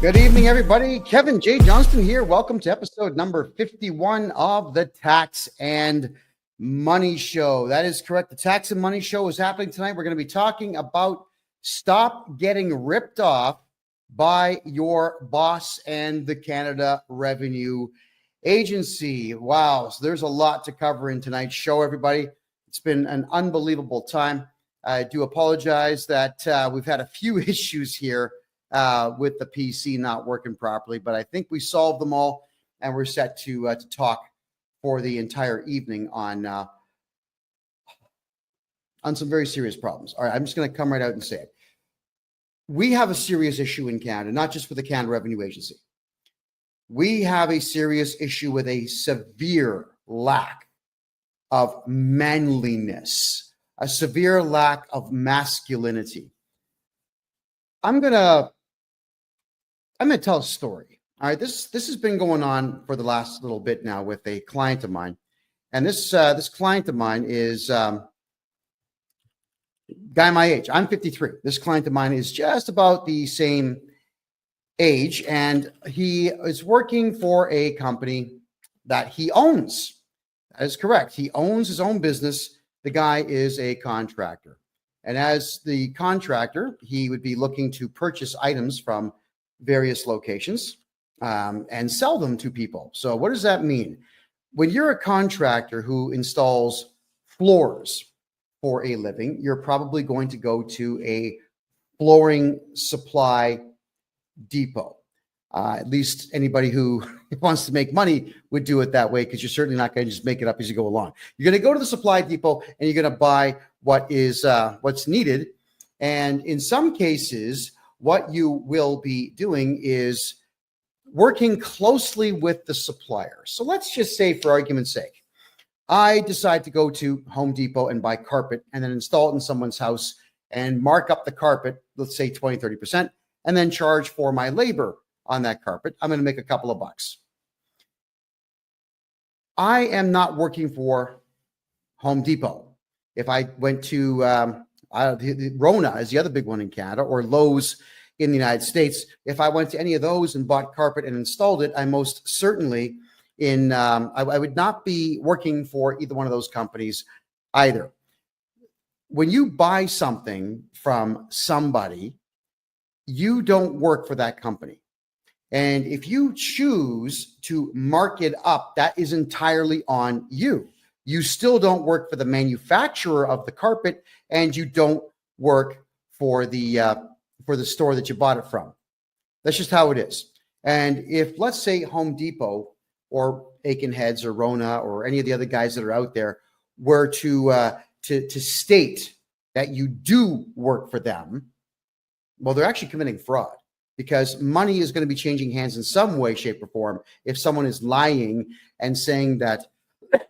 Good evening, everybody. Kevin J. Johnston here. Welcome to episode number 51 of the Tax and Money Show. That is correct. The Tax and Money Show is happening tonight. We're going to be talking about stop getting ripped off by your boss and the Canada Revenue Agency. Wow. So there's a lot to cover in tonight's show, everybody. It's been an unbelievable time. I do apologize that we've had a few issues here with the PC not working properly, but I think we solved them all, and we're set to talk for the entire evening on some very serious problems. All right, I'm just going to come right out and say it. We have a serious issue in Canada, not just with the Canada Revenue Agency. We have a serious issue with a severe lack of manliness, a severe lack of masculinity. I'm gonna tell a story. All right, this has been going on for the last little bit now with a client of mine, and this client of mine is guy my age. I'm 53. This client of mine is just about the same age, and he is working for a company that he owns. That is correct. He owns his own business. The guy is a contractor. And as the contractor, he would be looking to purchase items from various locations and sell them to people. So what does that mean? When you're a contractor who installs floors for a living, you're probably going to go to a flooring supply depot. At least anybody who wants to make money would do it that way, because you're certainly not going to just make it up as you go along. You're going to go to the supply depot and you're going to buy what is what's needed. And in some cases, what you will be doing is working closely with the supplier. So let's just say, for argument's sake, I decide to go to Home Depot and buy carpet and then install it in someone's house and mark up the carpet, let's say 20, 30%, and then charge for my labor on that carpet. I'm going to make a couple of bucks. I am not working for Home Depot. If I went to Rona is the other big one in Canada, or Lowe's in the United States, if I went to any of those and bought carpet and installed it, I most certainly I would not be working for either one of those companies either. When you buy something from somebody, you don't work for that company. And if you choose to mark it up, that is entirely on you. You still don't work for the manufacturer of the carpet, and you don't work for the store that you bought it from. That's just how it is. And if, let's say, Home Depot or Aiken Heads or Rona or any of the other guys that are out there were to state that you do work for them, well, they're actually committing fraud, because money is going to be changing hands in some way, shape, or form if someone is lying and saying that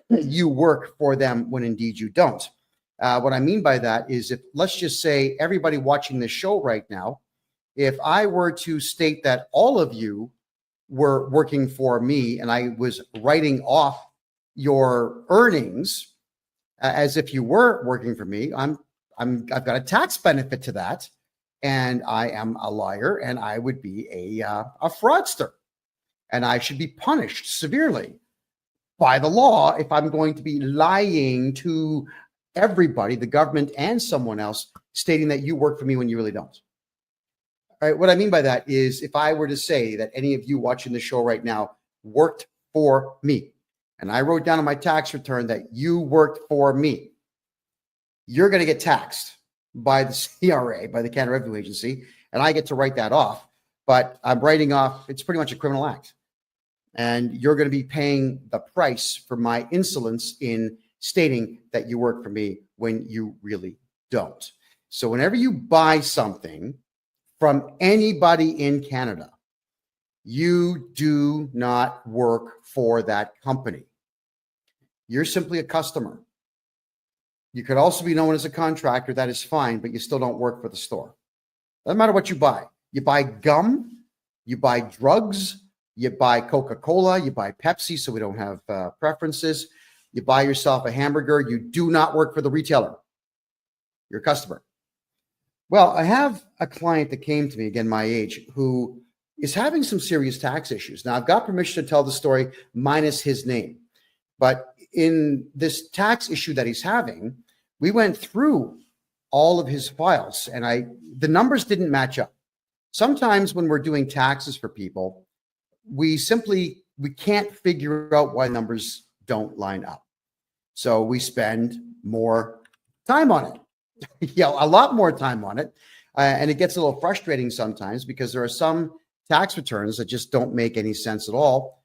you work for them when indeed you don't. What I mean by that is, if, let's just say, everybody watching this show right now, if I were to state that all of you were working for me and I was writing off your earnings as if you were working for me, I've got a tax benefit to that. And I am a liar, and I would be a fraudster, and I should be punished severely by the law if I'm going to be lying to everybody, the government and someone else, stating that you work for me when you really don't. All right, what I mean by that is, if I were to say that any of you watching the show right now worked for me, and I wrote down on my tax return that you worked for me, you're going to get taxed by the CRA, by the Canada Revenue Agency, and I get to write that off. But I'm writing off, it's pretty much a criminal act. And you're going to be paying the price for my insolence in stating that you work for me when you really don't. So whenever you buy something from anybody in Canada, you do not work for that company. You're simply a customer. You could also be known as a contractor. That is fine, but you still don't work for the store. Doesn't matter what you buy. You buy gum, you buy drugs, you buy Coca-Cola, you buy Pepsi, so we don't have preferences. You buy yourself a hamburger. You do not work for the retailer. You're a customer. Well, I have a client that came to me, again, my age, who is having some serious tax issues. Now, I've got permission to tell the story minus his name, but in this tax issue that he's having, we went through all of his files and the numbers didn't match up. Sometimes when we're doing taxes for people, we can't figure out why numbers don't line up. So we spend more time on it, a lot more time on it. And it gets a little frustrating sometimes because there are some tax returns that just don't make any sense at all.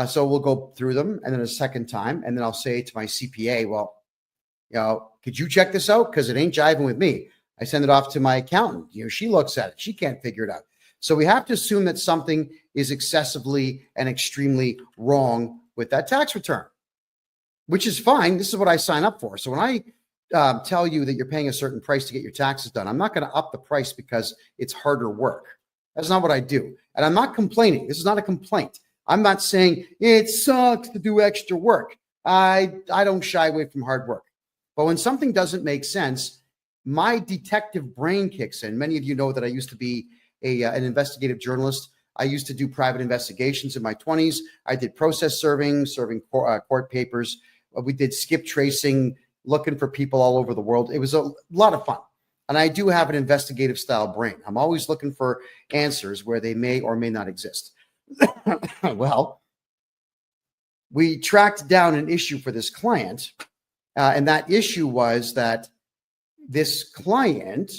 So we'll go through them and then a second time, and then I'll say to my CPA, well, could you check this out? Because it ain't jiving with me. I send it off to my accountant. She looks at it. She can't figure it out. So we have to assume that something is excessively and extremely wrong with that tax return, which is fine. This is what I sign up for. So when I tell you that you're paying a certain price to get your taxes done, I'm not going to up the price because it's harder work. That's not what I do. And I'm not complaining. This is not a complaint. I'm not saying it sucks to do extra work. I don't shy away from hard work. But when something doesn't make sense, my detective brain kicks in. Many of you know that I used to be an investigative journalist. I used to do private investigations in my 20s. I did process serving court papers. We did skip tracing, looking for people all over the world. It was a lot of fun. And I do have an investigative style brain. I'm always looking for answers where they may or may not exist. Well, we tracked down an issue for this client. And that issue was that this client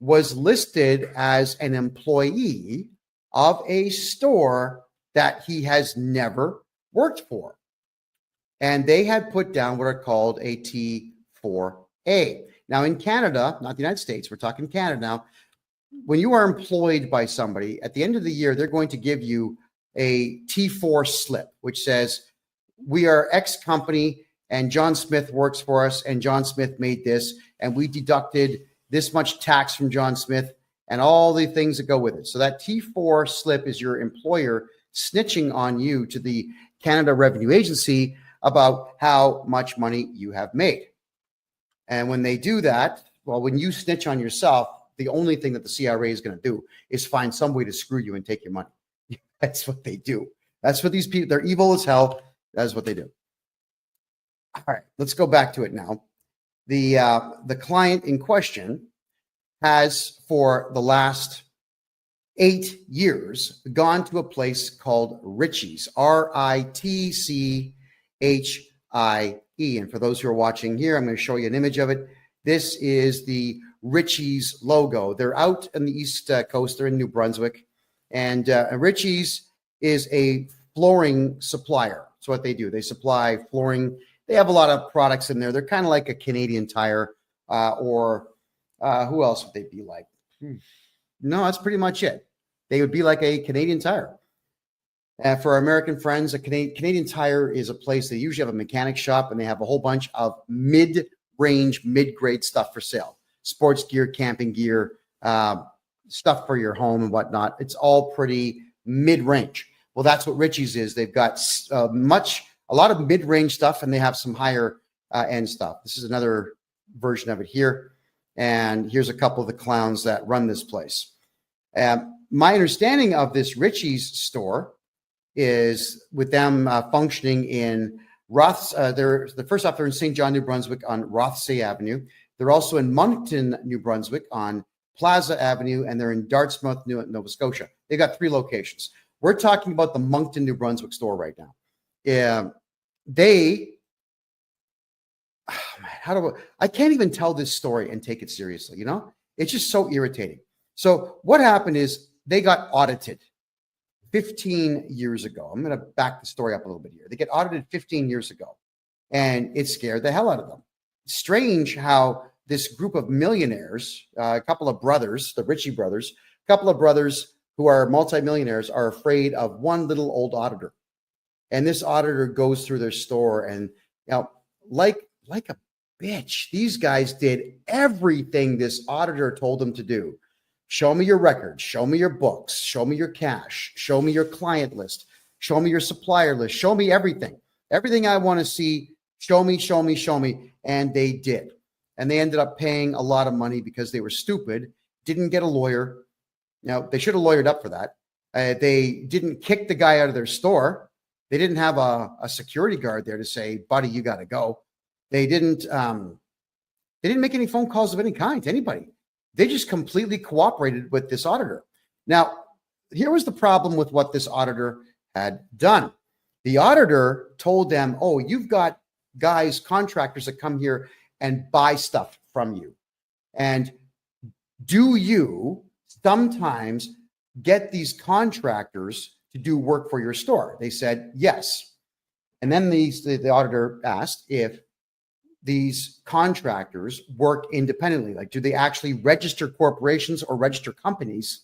was listed as an employee of a store that he has never worked for. And they had put down what are called a T4A. Now in Canada, not the United States, we're talking Canada now, when you are employed by somebody, at the end of the year, they're going to give you a T4 slip, which says, we are X company and John Smith works for us and John Smith made this and we deducted this much tax from John Smith and all the things that go with it. So that T4 slip is your employer snitching on you to the Canada Revenue Agency about how much money you have made. And when they do that, well, when you snitch on yourself, the only thing that the CRA is going to do is find some way to screw you and take your money. That's what they do. That's what these people, they're evil as hell. That's what they do. All right, let's go back to it now. The client in question has, for the last 8 years, gone to a place called Ritchie's, Ritchie. And for those who are watching here, I'm going to show you an image of it. This is the Ritchie's logo. They're out on the East Coast. They're in New Brunswick. And Ritchie's is a flooring supplier. That's what they do. They supply flooring. They have a lot of products in there. They're kind of like a Canadian Tire or who else would they be like? No, that's pretty much it. They would be like a Canadian Tire. For our American friends, a Canadian Tire is a place they usually have a mechanic shop and they have a whole bunch of mid-range, mid-grade stuff for sale. Sports gear, camping gear, stuff for your home and whatnot. It's all pretty mid-range. Well, that's what Ritchie's is. They've got a lot of mid-range stuff and they have some higher end stuff. This is another version of it here. And here's a couple of the clowns that run this place. My understanding of this Ritchie's store is with them functioning in first off, they're in St. John, New Brunswick on Rothsay Avenue. They're also in Moncton, New Brunswick on Plaza Avenue, and they're in Dartmouth, Nova Scotia. They got 3 locations. We're talking about the Moncton, New Brunswick store right now. I can't even tell this story and take it seriously, It's just so irritating. So what happened is they got audited 15 years ago. I'm going to back the story up a little bit here. They get audited 15 years ago, and it scared the hell out of them. Strange how this group of millionaires, a couple of brothers, the Ritchie brothers, a couple of brothers who are multimillionaires are afraid of one little old auditor. And this auditor goes through their store and, like a bitch, these guys did everything this auditor told them to do. Show me your records, show me your books, show me your cash, show me your client list, show me your supplier list, show me everything. Everything I want to see, show me. And they did. And they ended up paying a lot of money because they were stupid, didn't get a lawyer. Now, they should have lawyered up for that. They didn't kick the guy out of their store. They didn't have a security guard there to say, buddy, you got to go. They didn't make any phone calls of any kind to anybody. They just completely cooperated with this auditor. Now, here was the problem with what this auditor had done. The auditor told them, oh, you've got guys, contractors that come here and buy stuff from you. And do you sometimes get these contractors to do work for your store? They said, yes. And then the auditor asked if these contractors work independently. Like, do they actually register corporations or register companies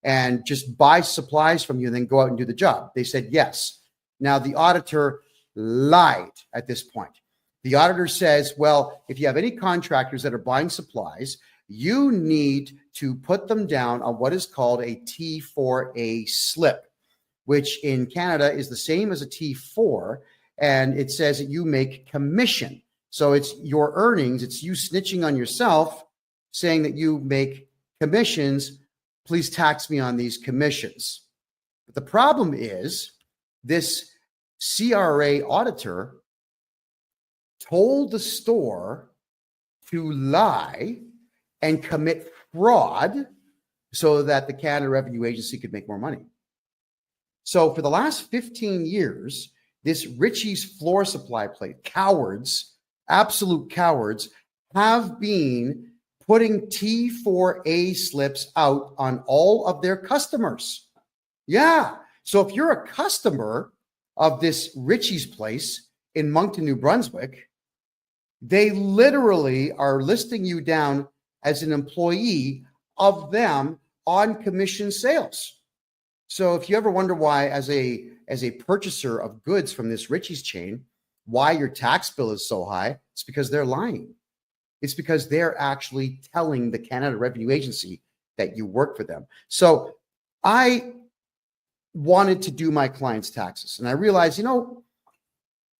and just buy supplies from you and then go out and do the job? They said, yes. Now, the auditor lied at this point. The auditor says, well, if you have any contractors that are buying supplies, you need to put them down on what is called a T4A slip, which in Canada is the same as a T4. And it says that you make commission. So it's your earnings. It's you snitching on yourself, saying that you make commissions. Please tax me on these commissions. But the problem is this CRA auditor told the store to lie and commit fraud so that the Canada Revenue Agency could make more money. So for the last 15 years, this Ritchie's floor supply plate, cowards, absolute cowards, have been putting T4A slips out on all of their customers. Yeah. So if you're a customer of this Ritchie's place in Moncton, New Brunswick, they literally are listing you down as an employee of them on commission sales. So if you ever wonder why, as a purchaser of goods from this Ritchie's chain, why your tax bill is so high, it's because they're lying. It's because they're actually telling the Canada Revenue Agency that you work for them. So I wanted to do my clients' taxes, and I realized,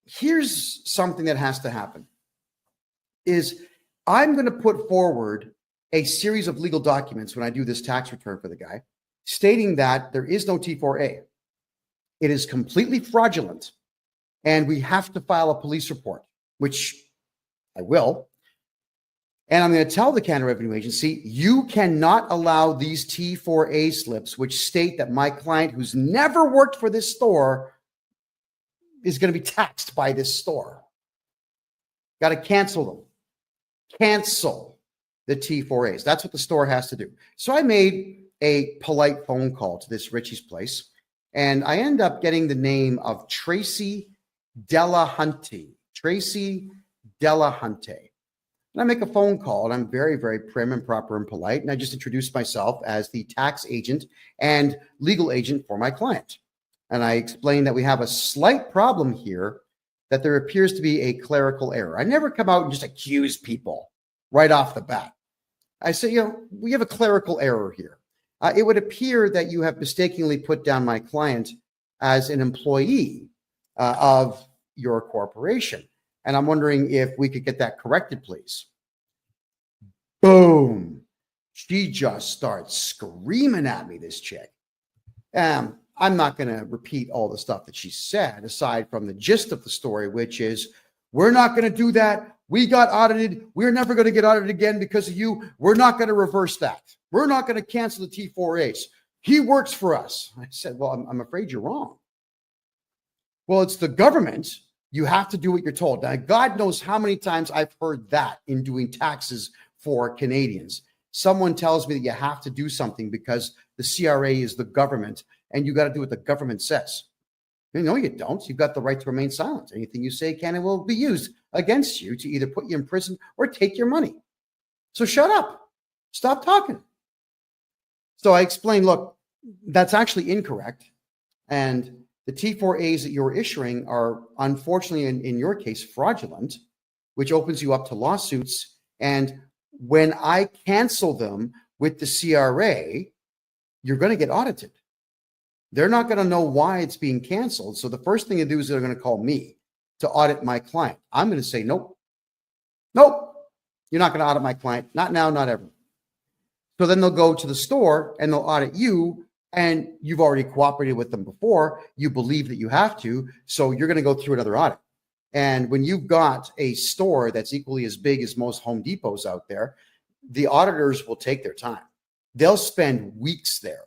here's something that has to happen. Is I'm going to put forward a series of legal documents when I do this tax return for the guy, stating that there is no T4A. It is completely fraudulent, and we have to file a police report, which I will. And I'm going to tell the Canada Revenue Agency, you cannot allow these T4A slips, which state that my client who's never worked for this store is going to be taxed by this store. Got to cancel them. Cancel the T4As. That's what the store has to do. So I made a polite phone call to this Ritchie's place, and I end up getting the name of Tracy Delahunty. Tracy Delahunty. And I make a phone call, and I'm very, very prim and proper and polite, and I just introduce myself as the tax agent and legal agent for my client. And I explain that we have a slight problem here, that there appears to be a clerical error. I never come out and just accuse people right off the bat. I say, we have a clerical error here. It would appear that you have mistakenly put down my client as an employee of your corporation. And I'm wondering if we could get that corrected, please. Boom. She just starts screaming at me, this chick. I'm not going to repeat all the stuff that she said, aside from the gist of the story, which is, we're not going to do that. We got audited. We're never going to get audited again because of you. We're not going to reverse that. We're not going to cancel the T4As. He works for us. I said, well, I'm afraid you're wrong. Well, it's the government. You have to do what you're told. Now, God knows how many times I've heard that in doing taxes for Canadians. Someone tells me that you have to do something because the CRA is the government and you got to do what the government says. No, you don't. You've got the right to remain silent. Anything you say can and will be used against you to either put you in prison or take your money. So shut up. Stop talking. So I explained, look, that's actually incorrect. And the T4As that you're issuing are, unfortunately, in your case, fraudulent, which opens you up to lawsuits. And when I cancel them with the CRA, you're going to get audited. They're not going to know why it's being canceled. So the first thing to do is they're going to call me to audit my client. I'm going to say, nope, you're not going to audit my client. Not now, not ever. So then they'll go to the store and they'll audit you and you've already cooperated with them before, you believe that you have to, so you're going to go through another audit. And when you've got a store that's equally as big as most Home Depots out there, the auditors will take their time. They'll spend weeks there.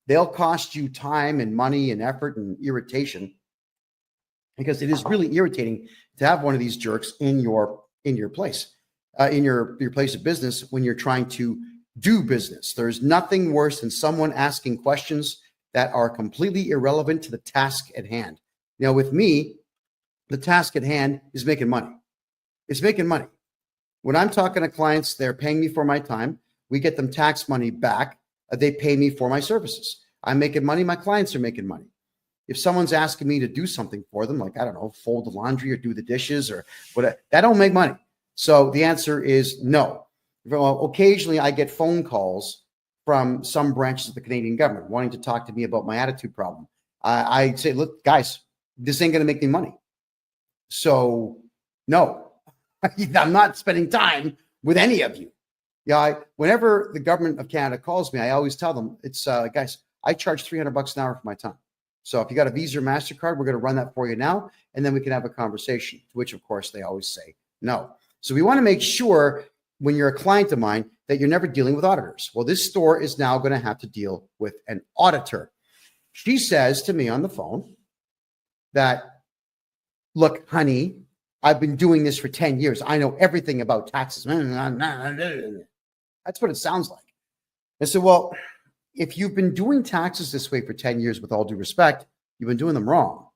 They'll cost you time and money and effort and irritation, because it is really irritating to have one of these jerks in your place, in your place of business when you're trying to do business. There's nothing worse than someone asking questions that are completely irrelevant to the task at hand. Now, with me, the task at hand is making money. It's making money. When I'm talking to clients, they're paying me for my time. We get them tax money back. They pay me for my services. I'm making money. My clients are making money. If someone's asking me to do something for them, like, I don't know, fold the laundry or do the dishes or whatever, that don't make money. So the answer is no. Well, occasionally I get phone calls from some branches of the Canadian government wanting to talk to me about my attitude problem. I say, look, guys, this ain't going to make me money. So no, I'm not spending time with any of you. Yeah, whenever the government of Canada calls me, I always tell them, it's guys, I charge $300 an hour for my time. So if you got a Visa or MasterCard, we're going to run that for you now, and then we can have a conversation, to which, of course, they always say no. So we want to make sure when you're a client of mine that you're never dealing with auditors. Well, this store is now going to have to deal with an auditor. She says to me on the phone that, look, honey, I've been doing this for 10 years. I know everything about taxes. That's what it sounds like. I said, well, if you've been doing taxes this way for 10 years, with all due respect, you've been doing them wrong.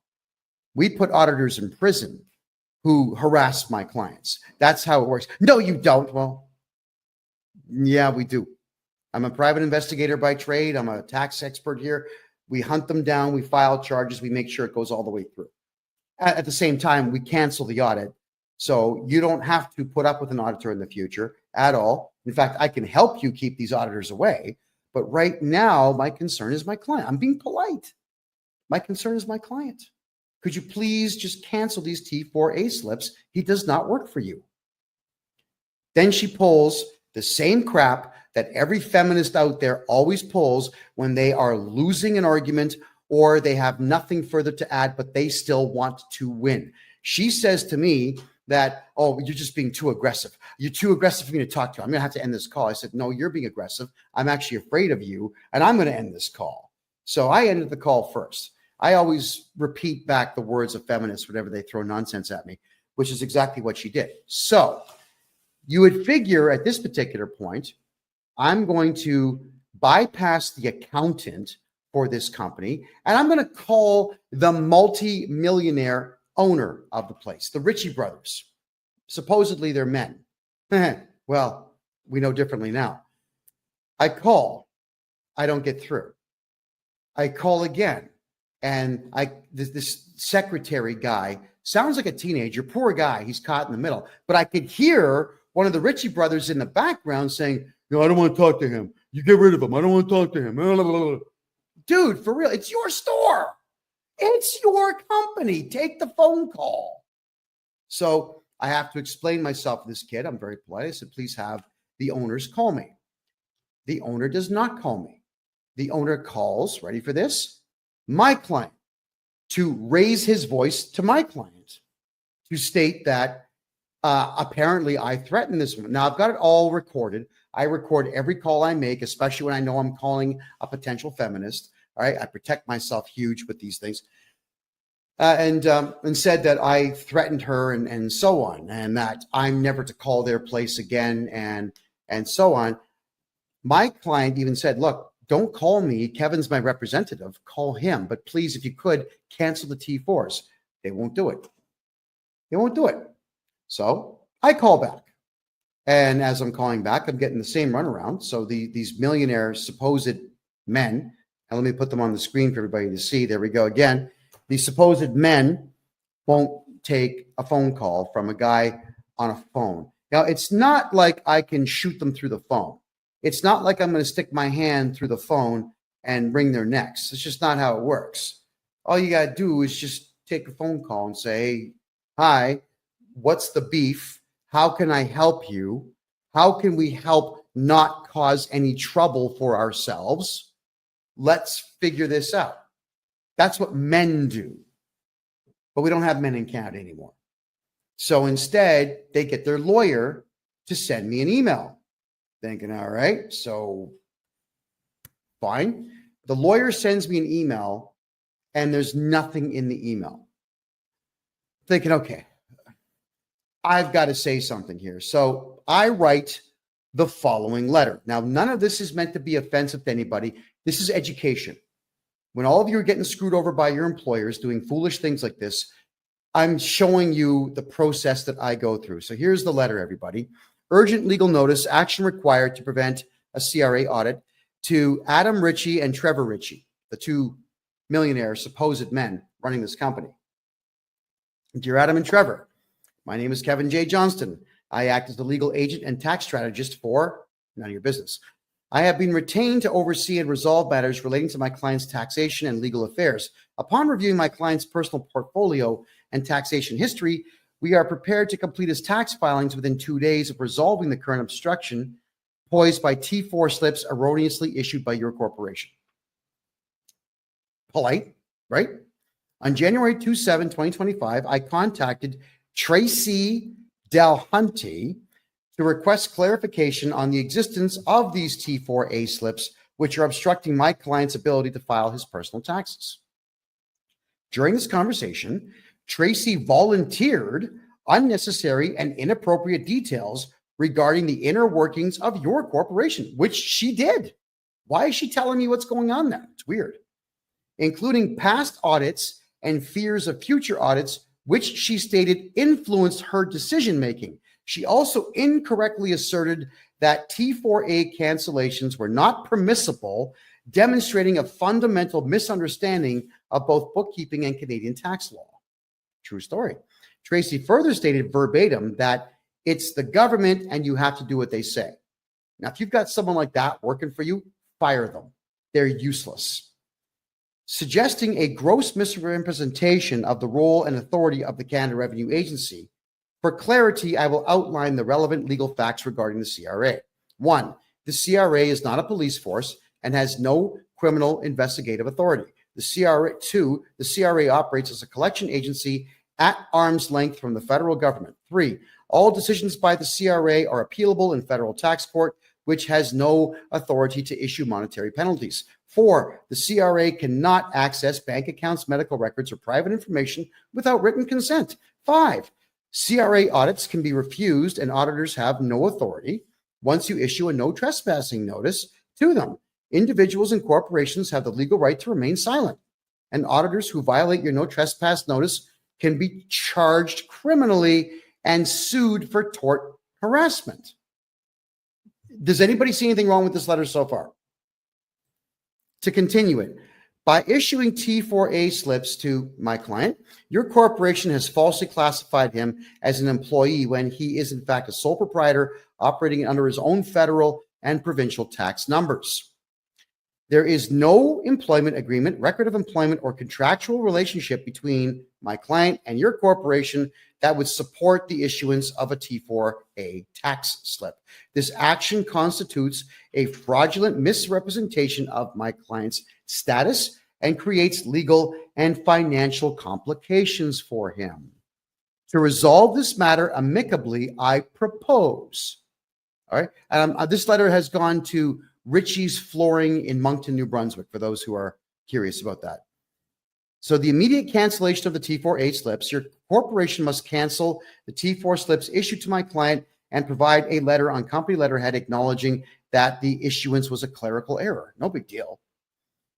We put auditors in prison who harass my clients. That's how it works. No, you don't. Well, yeah, we do. I'm a private investigator by trade. I'm a tax expert here. We hunt them down. We file charges. We make sure it goes all the way through. At the same time, we cancel the audit. So you don't have to put up with an auditor in the future at all. In fact, I can help you keep these auditors away. But right now, my concern is my client. I'm being polite. My concern is my client. Could you please just cancel these T4A slips? He does not work for you. Then she pulls the same crap that every feminist out there always pulls when they are losing an argument or they have nothing further to add, but they still want to win. She says to me that, oh, you're just being too aggressive. You're too aggressive for me to talk to. I'm going to have to end this call. I said, no, you're being aggressive. I'm actually afraid of you, and I'm going to end this call. So I ended the call first. I always repeat back the words of feminists whenever they throw nonsense at me, which is exactly what she did. So you would figure at this particular point, I'm going to bypass the accountant for this company, and I'm going to call the multi-millionaire owner of the place, the Ritchie brothers. Supposedly they're men. Well, we know differently now. I call. I don't get through. I call again. And this secretary guy sounds like a teenager, poor guy. He's caught in the middle. But I could hear one of the Ritchie brothers in the background saying, no, I don't want to talk to him. You get rid of him. I don't want to talk to him. Dude, for real, it's your store. It's your company. Take the phone call. So I have to explain myself to this kid. I'm very polite. I said, please have the owners call me. The owner does not call me. The owner calls, ready for this, my client, to raise his voice to my client, to state that apparently I threatened this woman. Now, I've got it all recorded. I record every call I make, especially when I know I'm calling a potential feminist. All right, I protect myself huge with these things. And said that I threatened her and so on, and that I'm never to call their place again and so on. My client even said, look, don't call me. Kevin's my representative. Call him. But please, if you could, cancel the T4s. They won't do it. They won't do it. So I call back. And as I'm calling back, I'm getting the same runaround. So these millionaire supposed men, and let me put them on the screen for everybody to see. There we go again. These supposed men won't take a phone call from a guy on a phone. Now, it's not like I can shoot them through the phone. It's not like I'm going to stick my hand through the phone and wring their necks. It's just not how it works. All you got to do is just take a phone call and say, hey, hi, what's the beef? How can I help you? How can we help not cause any trouble for ourselves? let's figure this out. That's what men do. But we don't have men in Canada anymore. So instead, they get their lawyer to send me an email. Thinking, all right, so fine. The lawyer sends me an email and there's nothing in the email. Thinking, okay, I've got to say something here. So I write the following letter. Now, none of this is meant to be offensive to anybody. This is education. When all of you are getting screwed over by your employers doing foolish things like this, I'm showing you the process that I go through. So here's the letter, everybody. Urgent legal notice, action required to prevent a CRA audit to Adam Ritchie and Trevor Ritchie, the two millionaire supposed men running this company. Dear Adam and Trevor, my name is KevinJJohnston. I act as the legal agent and tax strategist for none of your business. I have been retained to oversee and resolve matters relating to my client's taxation and legal affairs. Upon reviewing my client's personal portfolio and taxation history, we are prepared to complete his tax filings within 2 days of resolving the current obstruction posed by T4 slips erroneously issued by your corporation. Polite, right? On January 27, 2025, I contacted Tracy Delhunty to request clarification on the existence of these T4A slips, which are obstructing my client's ability to file his personal taxes. During this conversation, Tracy volunteered unnecessary and inappropriate details regarding the inner workings of your corporation, which she did. Why is she telling me what's going on there? It's weird. Including past audits and fears of future audits, which she stated influenced her decision-making. She also incorrectly asserted that T4A cancellations were not permissible, demonstrating a fundamental misunderstanding of both bookkeeping and Canadian tax law. True story. Tracy further stated verbatim that it's the government and you have to do what they say. Now, if you've got someone like that working for you, fire them. They're useless. Suggesting a gross misrepresentation of the role and authority of the Canada Revenue Agency. For clarity, I will outline the relevant legal facts regarding the CRA. 1, the CRA is not a police force and has no criminal investigative authority. The CRA, 2, the CRA operates as a collection agency at arm's length from the federal government. 3, all decisions by the CRA are appealable in federal tax court, which has no authority to issue monetary penalties. 4, the CRA cannot access bank accounts, medical records, or private information without written consent. 5, CRA audits can be refused and auditors have no authority once you issue a no trespassing notice to them. Individuals and corporations have the legal right to remain silent, and auditors who violate your no trespass notice can be charged criminally and sued for tort harassment. Does anybody see anything wrong with this letter so far? To continue it, by issuing T4A slips to my client, your corporation has falsely classified him as an employee when he is in fact a sole proprietor operating under his own federal and provincial tax numbers. There is no employment agreement, record of employment, or contractual relationship between my client and your corporation that would support the issuance of a T4A tax slip. This action constitutes a fraudulent misrepresentation of my client's status and creates legal and financial complications for him. To resolve this matter amicably, I propose. All right. This letter has gone to Ritchie's Flooring in Moncton, New Brunswick, for those who are curious about that. So the immediate cancellation of the T4A slips, your corporation must cancel the T4 slips issued to my client and provide a letter on company letterhead acknowledging that the issuance was a clerical error. No big deal.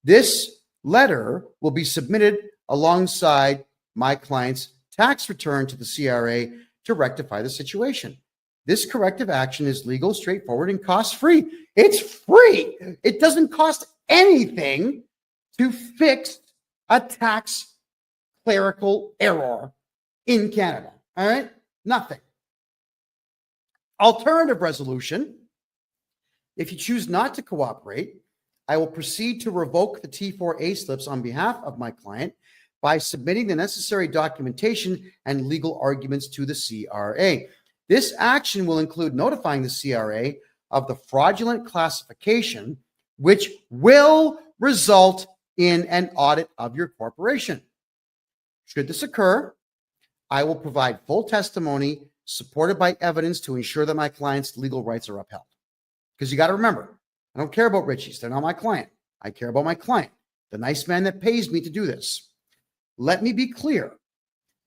This letter will be submitted alongside my client's tax return to the CRA to rectify the situation. This corrective action is legal, straightforward, and cost-free. It's free. It doesn't cost anything to fix a tax clerical error in Canada. All right? Nothing. Alternative resolution. If you choose not to cooperate, I will proceed to revoke the T4A slips on behalf of my client by submitting the necessary documentation and legal arguments to the CRA. This action will include notifying the CRA of the fraudulent classification, which will result in an audit of your corporation. Should this occur, I will provide full testimony supported by evidence to ensure that my client's legal rights are upheld. Because you got to remember, I don't care about Richie's. They're not my client. I care about my client, the nice man that pays me to do this. Let me be clear.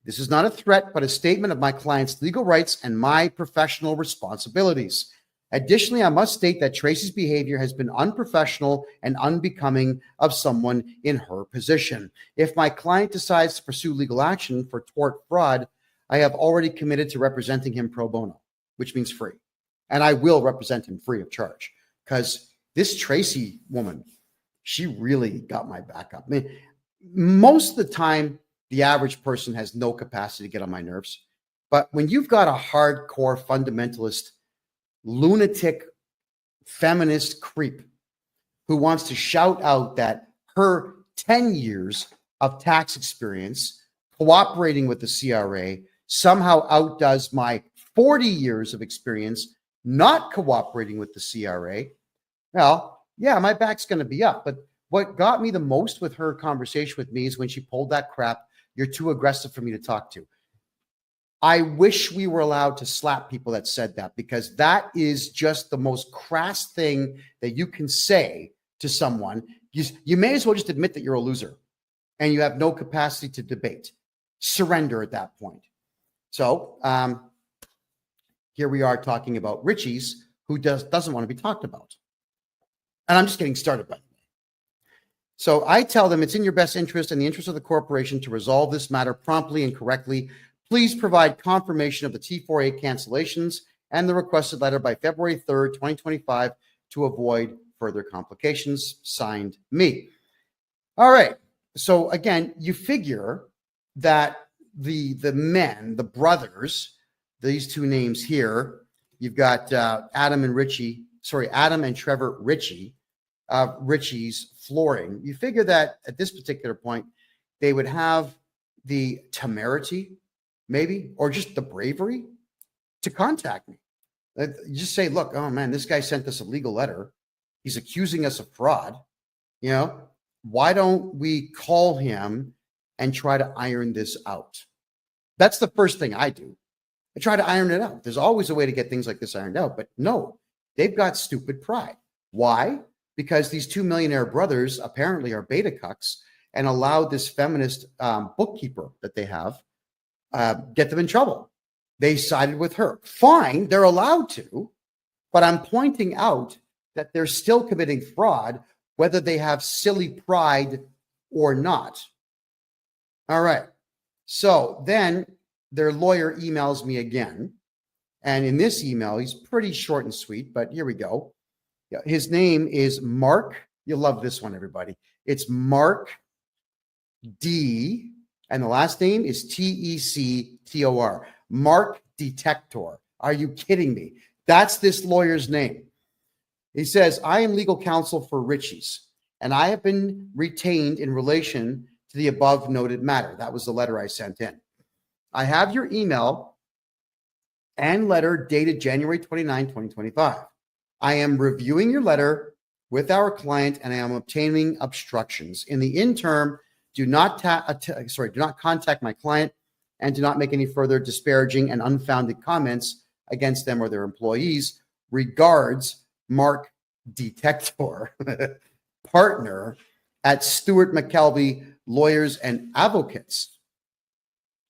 This is not a threat, but a statement of my client's legal rights and my professional responsibilities. Additionally, I must state that Tracy's behavior has been unprofessional and unbecoming of someone in her position. If my client decides to pursue legal action for tort fraud, I have already committed to representing him pro bono, which means free. And I will represent him free of charge, because this Tracy woman, she really got my back up. I mean, most of the time, the average person has no capacity to get on my nerves. But when you've got a hardcore fundamentalist, lunatic, feminist creep who wants to shout out that her 10 years of tax experience cooperating with the CRA somehow outdoes my 40 years of experience not cooperating with the CRA, well, yeah, my back's going to be up. But what got me the most with her conversation with me is when she pulled that crap, "You're too aggressive for me to talk to." I wish we were allowed to slap people that said that, because that is just the most crass thing that you can say to someone. You may as well just admit that you're a loser and you have no capacity to debate. Surrender at that point. So here we are talking about Richie's, who doesn't want to be talked about. And I'm just getting started, by the way. So I tell them it's in your best interest and the interest of the corporation to resolve this matter promptly and correctly. Please provide confirmation of the T4A cancellations and the requested letter by February 3rd, 2025 to avoid further complications. Signed, me. All right. So again, you figure that the men, the brothers, these two names here, you've got Adam and Trevor Ritchie, Ritchie's Flooring. You figure that at this particular point, they would have the temerity, maybe, or just the bravery to contact me. You just say, look, oh man, this guy sent us a legal letter. He's accusing us of fraud. You know, why don't we call him and try to iron this out? That's the first thing I do. I try to iron it out. There's always a way to get things like this ironed out, but no, they've got stupid pride. Why? Because these two millionaire brothers apparently are beta cucks and allowed this feminist bookkeeper that they have get them in trouble. They sided with her. Fine, they're allowed to, but I'm pointing out that they're still committing fraud, whether they have silly pride or not. All right. So then their lawyer emails me again. And in this email, he's pretty short and sweet, but here we go. His name is Mark. You'll love this one, everybody. It's Mark D. And the last name is Tector. Mark Detector. Are you kidding me? That's this lawyer's name. He says, I am legal counsel for Ritchie's, and I have been retained in relation to the above noted matter. That was the letter I sent in. I have your email and letter dated January 29, 2025. I am reviewing your letter with our client and I am obtaining obstructions. In the interim, do not contact my client and do not make any further disparaging and unfounded comments against them or their employees. Regards, Mark Detector, partner at Stewart McKelvey Lawyers and Advocates.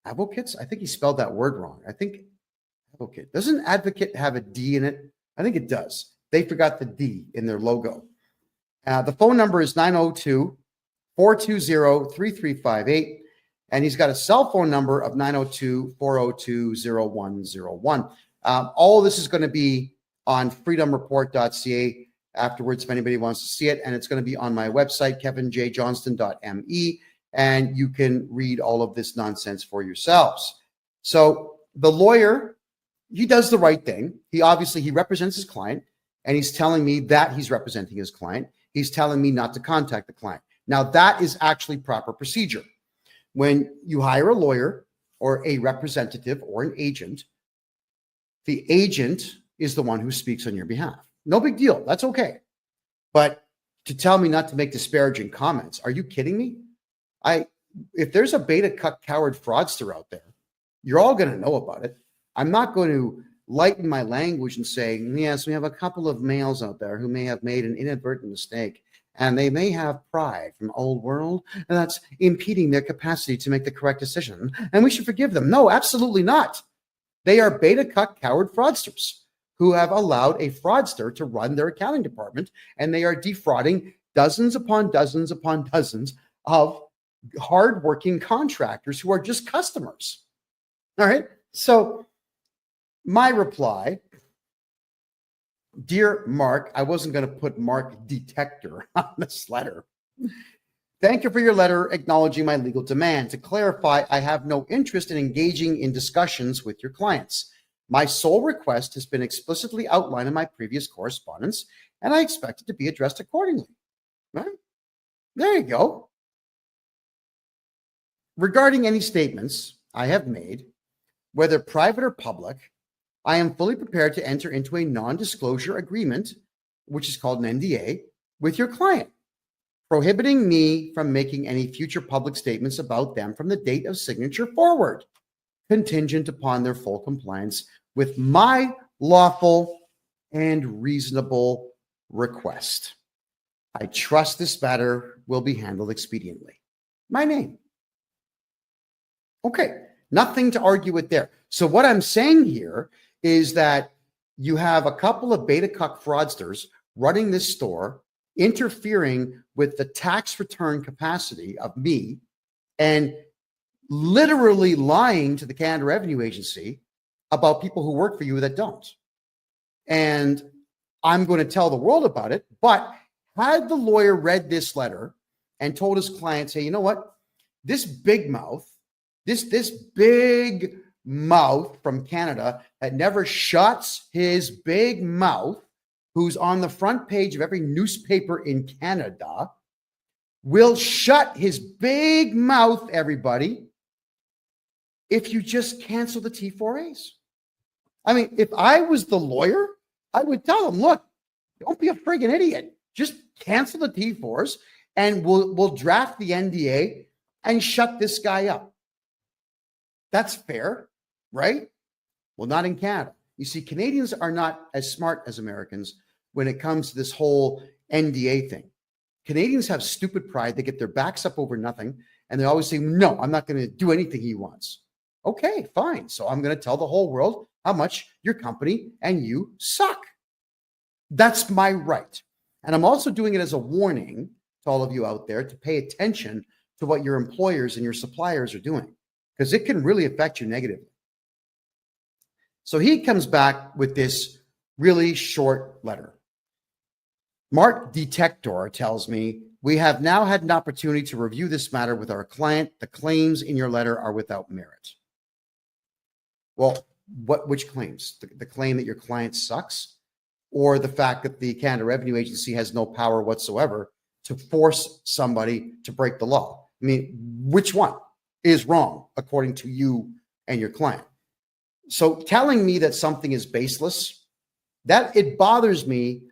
Advocates? I think he spelled that word wrong. I think advocate. Doesn't advocate have a D in it? I think it does. They forgot the D in their logo. The phone number is 902-420-3358. And he's got a cell phone number of 902-402-0101. All of this is going to be on freedomreport.ca afterwards if anybody wants to see it. And it's going to be on my website, KevinJJohnston.me. And you can read all of this nonsense for yourselves. So the lawyer, he does the right thing. He represents his client, and he's telling me that he's representing his client. He's telling me not to contact the client. Now, that is actually proper procedure. When you hire a lawyer or a representative or an agent, the agent is the one who speaks on your behalf. No big deal. That's okay. But to tell me not to make disparaging comments. Are you kidding me? If there's a beta cuck coward fraudster out there, you're all going to know about it. I'm not going to lighten my language and say, yes, we have a couple of males out there who may have made an inadvertent mistake, and they may have pride from old world, and that's impeding their capacity to make the correct decision, and we should forgive them. No, absolutely not. They are beta cuck coward fraudsters who have allowed a fraudster to run their accounting department, and they are defrauding dozens upon dozens upon dozens of hardworking contractors who are just customers. All right. So my reply, dear Mark, I wasn't going to put Mark Detector on this letter. Thank you for your letter acknowledging my legal demand. To clarify, I have no interest in engaging in discussions with your clients. My sole request has been explicitly outlined in my previous correspondence, and I expect it to be addressed accordingly. Right? There you go. Regarding any statements I have made, whether private or public, I am fully prepared to enter into a non-disclosure agreement, which is called an NDA, with your client, prohibiting me from making any future public statements about them from the date of signature forward, contingent upon their full compliance with my lawful and reasonable request. I trust this matter will be handled expediently. My name. Okay, nothing to argue with there. So what I'm saying here is that you have a couple of beta cuck fraudsters running this store, interfering with the tax return capacity of me, and literally lying to the Canada Revenue Agency about people who work for you that don't. And I'm going to tell the world about it. But had the lawyer read this letter and told his clients, hey, you know what? This big mouth, this big mouth from Canada that never shuts his big mouth, who's on the front page of every newspaper in Canada, will shut his big mouth, everybody, if you just cancel the T4As. I mean, if I was the lawyer, I would tell him, look, don't be a friggin' idiot. Just cancel the T4s and we'll draft the NDA and shut this guy up. That's fair, right? Well, not in Canada. You see, Canadians are not as smart as Americans when it comes to this whole NDA thing. Canadians have stupid pride. They get their backs up over nothing. And they always say, no, I'm not going to do anything he wants. Okay, fine. So I'm going to tell the whole world how much your company and you suck. That's my right. And I'm also doing it as a warning to all of you out there to pay attention to what your employers and your suppliers are doing, because it can really affect you negatively. So he comes back with this really short letter. Mark Detector tells me, we have now had an opportunity to review this matter with our client. The claims in your letter are without merit. Well, which claims? The claim that your client sucks, or the fact that the Canada Revenue Agency has no power whatsoever to force somebody to break the law? I mean, which one is wrong according to you and your client? So telling me that something is baseless, that it bothers me,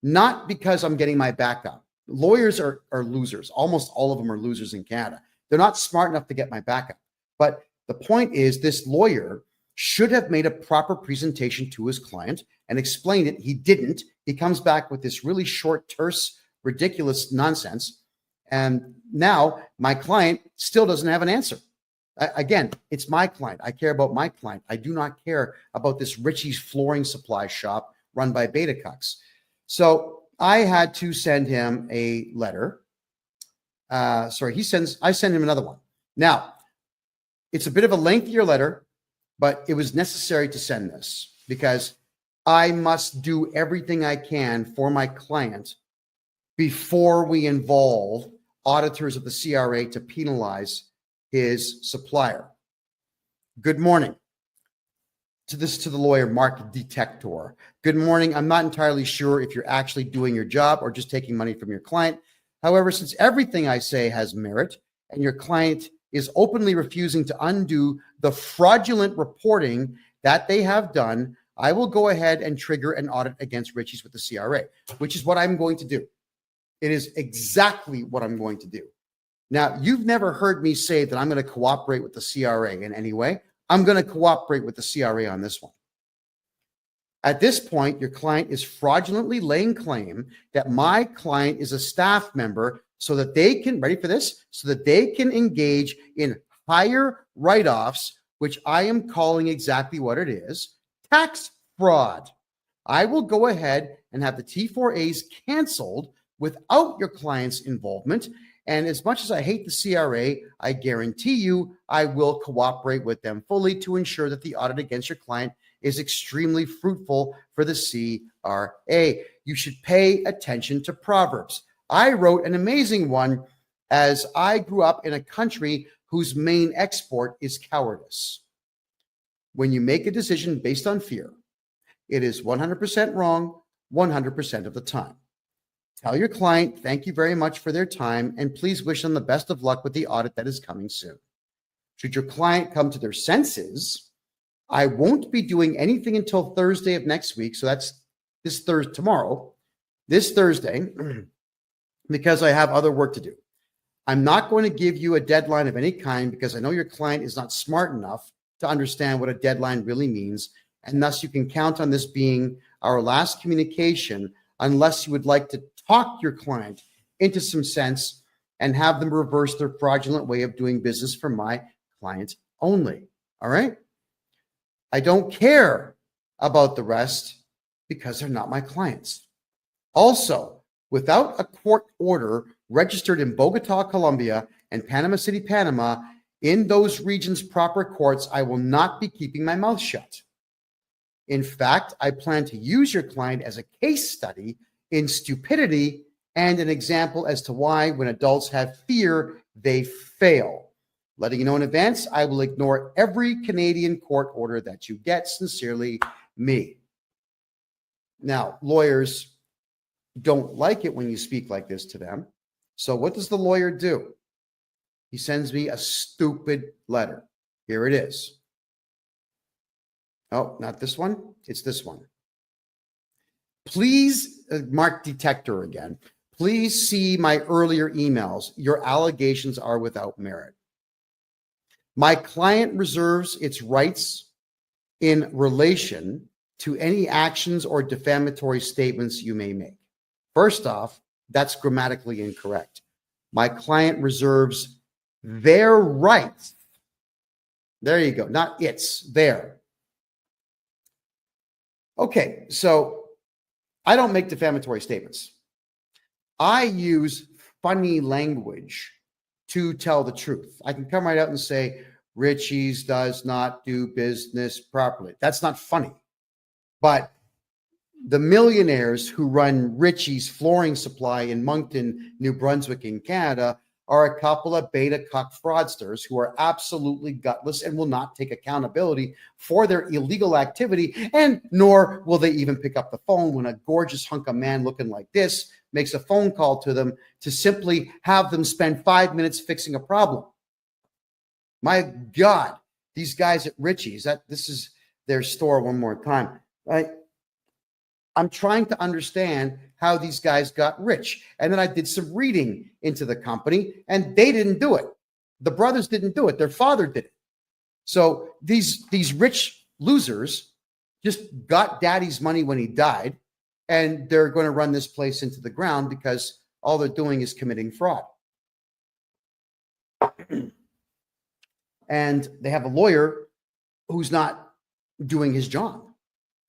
not because I'm getting my back up. Lawyers are losers. Almost all of them are losers in Canada. They're not smart enough to get my back up. But the point is, this lawyer should have made a proper presentation to his client and explained it. He didn't. He comes back with this really short, terse, ridiculous nonsense. And now my client still doesn't have an answer. Again, it's my client. I care about my client. I do not care about this Richie's flooring supply shop run by beta cucks. So I had to send him a letter. I send him another one. Now, it's a bit of a lengthier letter, but it was necessary to send this because I must do everything I can for my client before we involve auditors of the CRA to penalize his supplier. Good morning. To the lawyer, Mark Detector. Good morning. I'm not entirely sure if you're actually doing your job or just taking money from your client. However, since everything I say has merit and your client is openly refusing to undo the fraudulent reporting that they have done, I will go ahead and trigger an audit against Richie's with the CRA, which is what I'm going to do. It is exactly what I'm going to do. Now, you've never heard me say that I'm going to cooperate with the CRA in any way. I'm going to cooperate with the CRA on this one. At this point, your client is fraudulently laying claim that my client is a staff member so that they can, ready for this, so that they can engage in higher write-offs, which I am calling exactly what it is, tax fraud. I will go ahead and have the T4As canceled without your client's involvement. And as much as I hate the CRA, I guarantee you I will cooperate with them fully to ensure that the audit against your client is extremely fruitful for the CRA. You should pay attention to Proverbs. I wrote an amazing one as I grew up in a country whose main export is cowardice. When you make a decision based on fear, it is 100% wrong 100% of the time. Tell your client, thank you very much for their time, and please wish them the best of luck with the audit that is coming soon. Should your client come to their senses, I won't be doing anything until Thursday of next week. So that's this Thursday, this Thursday, because I have other work to do. I'm not going to give you a deadline of any kind because I know your client is not smart enough to understand what a deadline really means. And thus you can count on this being our last communication unless you would like to talk your client into some sense and have them reverse their fraudulent way of doing business for my client only. All right? I don't care about the rest because they're not my clients. Also, without a court order registered in Bogota, Colombia, and Panama City, Panama, in those regions' proper courts, I will not be keeping my mouth shut. In fact, I plan to use your client as a case study in stupidity and an example as to why, when adults have fear, they fail. Letting you know in advance, I will ignore every Canadian court order that you get. Sincerely, me. Now, lawyers don't like it when you speak like this to them. So what does the lawyer do? He sends me a stupid letter. Here it is. Oh, not this one. It's this one. Please, mark detector again. Please see my earlier emails. Your allegations are without merit. My client reserves its rights in relation to any actions or defamatory statements you may make. First off, that's grammatically incorrect. My client reserves their rights. There you go. Not its, their. Okay, so I don't make defamatory statements. I use funny language to tell the truth. I can come right out and say, Richie's does not do business properly. That's not funny. But the millionaires who run Richie's Flooring Supply in Moncton, New Brunswick in Canada are a couple of beta cuck fraudsters who are absolutely gutless and will not take accountability for their illegal activity, and nor will they even pick up the phone when a gorgeous hunk of man looking like this makes a phone call to them to simply have them spend 5 minutes fixing a problem. My God, these guys at Richie's, this is their store one more time, right? I'm trying to understand how these guys got rich. And then I did some reading into the company, and they didn't do it. The brothers didn't do it. Their father did it. So these rich losers just got daddy's money when he died, and they're going to run this place into the ground because all they're doing is committing fraud. And they have a lawyer who's not doing his job.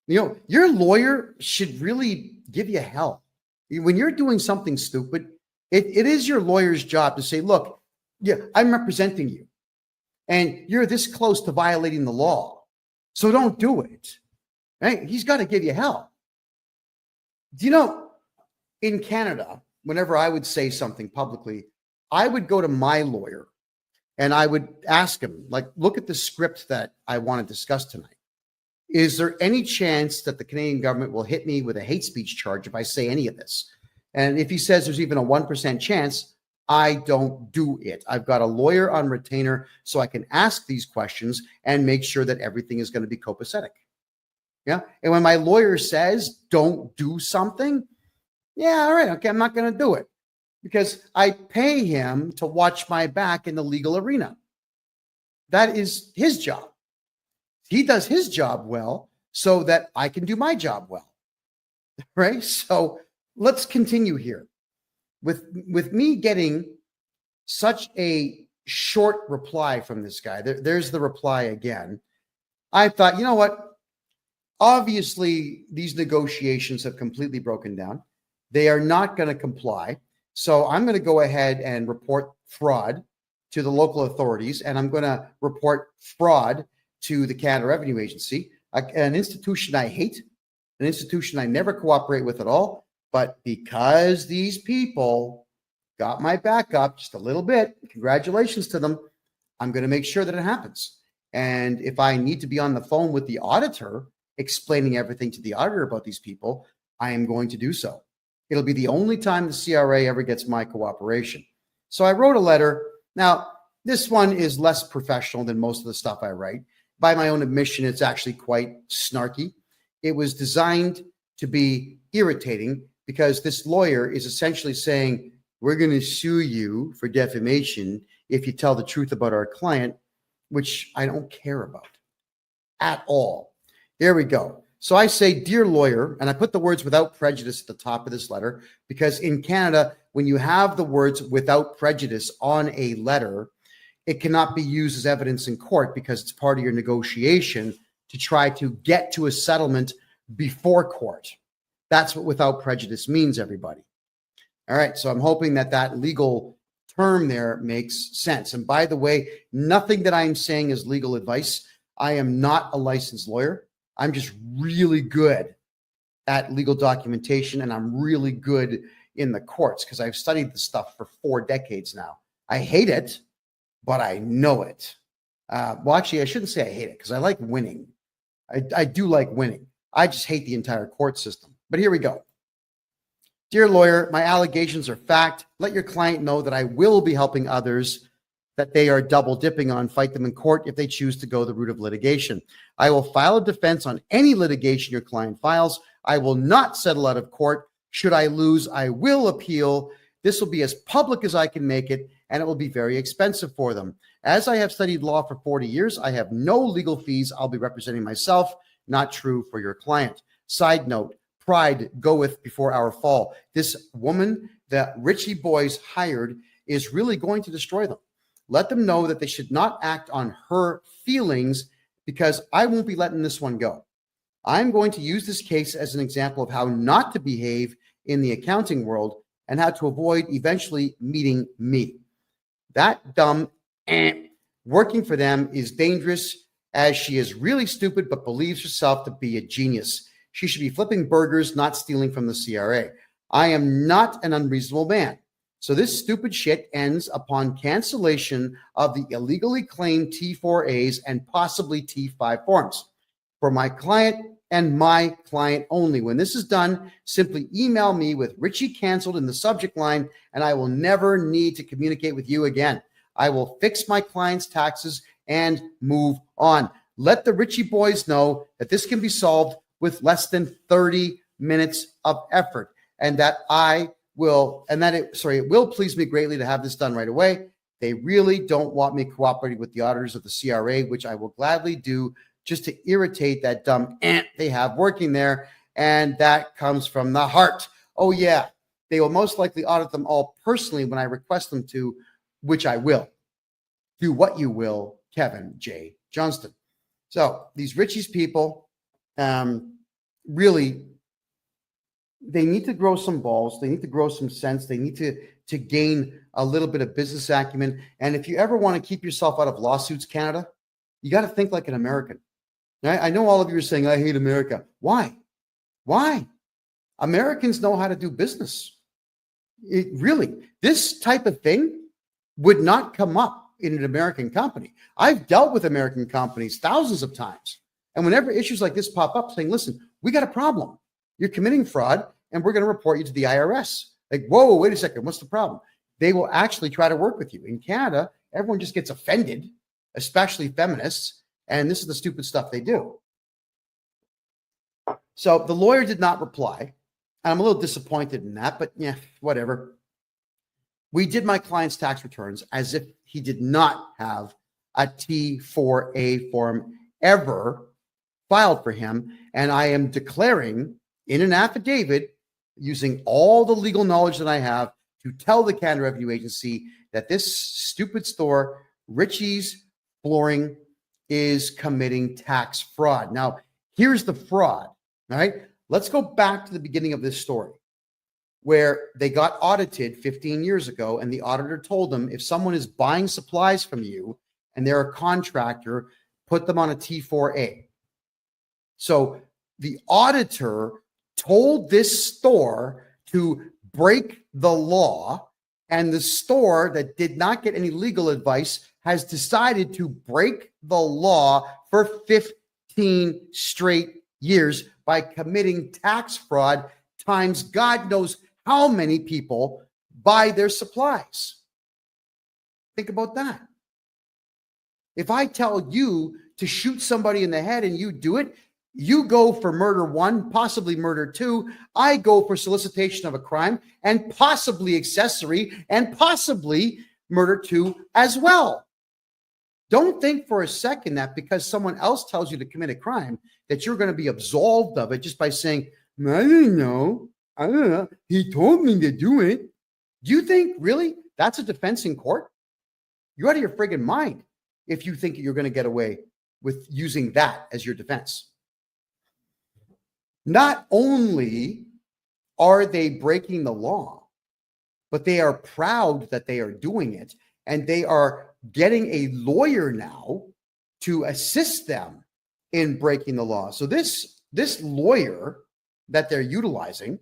You know, your lawyer should really give you hell. When you're doing something stupid, it is your lawyer's job to say, look, yeah, I'm representing you, and you're this close to violating the law, so don't do it. Right? He's got to give you hell. Do you know, in Canada, whenever I would say something publicly, I would go to my lawyer and I would ask him, like, look at the script that I want to discuss tonight. Is there any chance that the Canadian government will hit me with a hate speech charge if I say any of this? And if he says there's even a 1% chance, I don't do it. I've got a lawyer on retainer so I can ask these questions and make sure that everything is going to be copacetic. Yeah. And when my lawyer says don't do something, yeah, all right, okay, I'm not going to do it. because I pay him to watch my back in the legal arena. That is his job. He does his job well so that I can do my job well, right? So let's continue here. With me getting such a short reply from this guy, there's the reply again. I thought, you know what? Obviously, these negotiations have completely broken down. They are not going to comply. So I'm going to go ahead and report fraud to the local authorities, and I'm going to report fraud to the Canada Revenue Agency, an institution I hate, an institution I never cooperate with at all. But because these people got my back up just a little bit, congratulations to them, I'm going to make sure that it happens. And if I need to be on the phone with the auditor, explaining everything to the auditor about these people, I am going to do so. It'll be the only time the CRA ever gets my cooperation. So I wrote a letter. Now, this one is less professional than most of the stuff I write. By my own admission, it's actually quite snarky. It was designed to be irritating because this lawyer is essentially saying, we're going to sue you for defamation if you tell the truth about our client, which I don't care about at all. There we go. So I say, dear lawyer, and I put the words without prejudice at the top of this letter, because in Canada, when you have the words without prejudice on a letter, it cannot be used as evidence in court because it's part of your negotiation to try to get to a settlement before court. That's what without prejudice means, everybody. All right, so I'm hoping that that legal term there makes sense. And by the way, nothing that I'm saying is legal advice. I am not a licensed lawyer. I'm just really good at legal documentation, and I'm really good in the courts because I've studied this stuff for 4 decades now. I hate it, but I know it. Well, actually, I shouldn't say I hate it because I like winning. I do like winning. I just hate the entire court system. But here we go. Dear lawyer, my allegations are fact. Let your client know that I will be helping others that they are double dipping on fight them in court if they choose to go the route of litigation. I will file a defense on any litigation your client files. I will not settle out of court. Should I lose, I will appeal. This will be as public as I can make it, and it will be very expensive for them. As I have studied law for 40 years, I have no legal fees. I'll be representing myself. Not true for your client. Side note, pride goeth before our fall. This woman that Richie Boys hired is really going to destroy them. Let them know that they should not act on her feelings because I won't be letting this one go. I'm going to use this case as an example of how not to behave in the accounting world and how to avoid eventually meeting me. That dumb working for them is dangerous as she is really stupid but believes herself to be a genius. She should be flipping burgers, not stealing from the CRA. I am not an unreasonable man. So this stupid shit ends upon cancellation of the illegally claimed T4As and possibly T5 forms for my client and my client only. When this is done, simply email me with Richie canceled in the subject line, and I will never need to communicate with you again. I will fix my client's taxes and move on. Let the Richie boys know that this can be solved with less than 30 minutes of effort, and that it will please me greatly to have this done right away. They really don't want me cooperating with the auditors of the CRA, which I will gladly do just to irritate that dumb ant they have working there. And that comes from the heart. Oh yeah, they will most likely audit them all personally when I request them to, which I will. Do what you will, Kevin J. Johnston. So these Richie's people, really, they need to grow some balls. They need to grow some sense. They need to gain a little bit of business acumen. And if you ever want to keep yourself out of lawsuits, Canada, you got to think like an American. I know all of you are saying, I hate America. Why? Why? Americans know how to do business. This type of thing would not come up in an American company. I've dealt with American companies thousands of times. And whenever issues like this pop up saying, listen, we got a problem. You're committing fraud and we're going to report you to the IRS. Like, whoa, wait a second. What's the problem? They will actually try to work with you. In Canada, everyone just gets offended, especially feminists. And this is the stupid stuff they do. So the lawyer did not reply. And I'm a little disappointed in that, but yeah, whatever. We did my client's tax returns as if he did not have a T4A form ever filed for him. And I am declaring in an affidavit, using all the legal knowledge that I have, to tell the Canada Revenue Agency that this stupid store, Richie's Flooring, is committing tax fraud. Now, here's the fraud, all right? Let's go back to the beginning of this story, where they got audited 15 years ago, and the auditor told them, if someone is buying supplies from you and they're a contractor, put them on a T4A. So the auditor told this store to break the law, and the store that did not get any legal advice has decided to break the law for 15 straight years by committing tax fraud times God knows how many people buy their supplies. Think about that. If I tell you to shoot somebody in the head and you do it, you go for murder 1, possibly murder 2. I go for solicitation of a crime and possibly accessory and possibly murder 2 as well. Don't think for a second that because someone else tells you to commit a crime that you're going to be absolved of it just by saying, I don't know. He told me to do it. Do you think really that's a defense in court? You're out of your friggin' mind if you think you're going to get away with using that as your defense. Not only are they breaking the law, but they are proud that they are doing it, and they are getting a lawyer now to assist them in breaking the law. So this lawyer that they're utilizing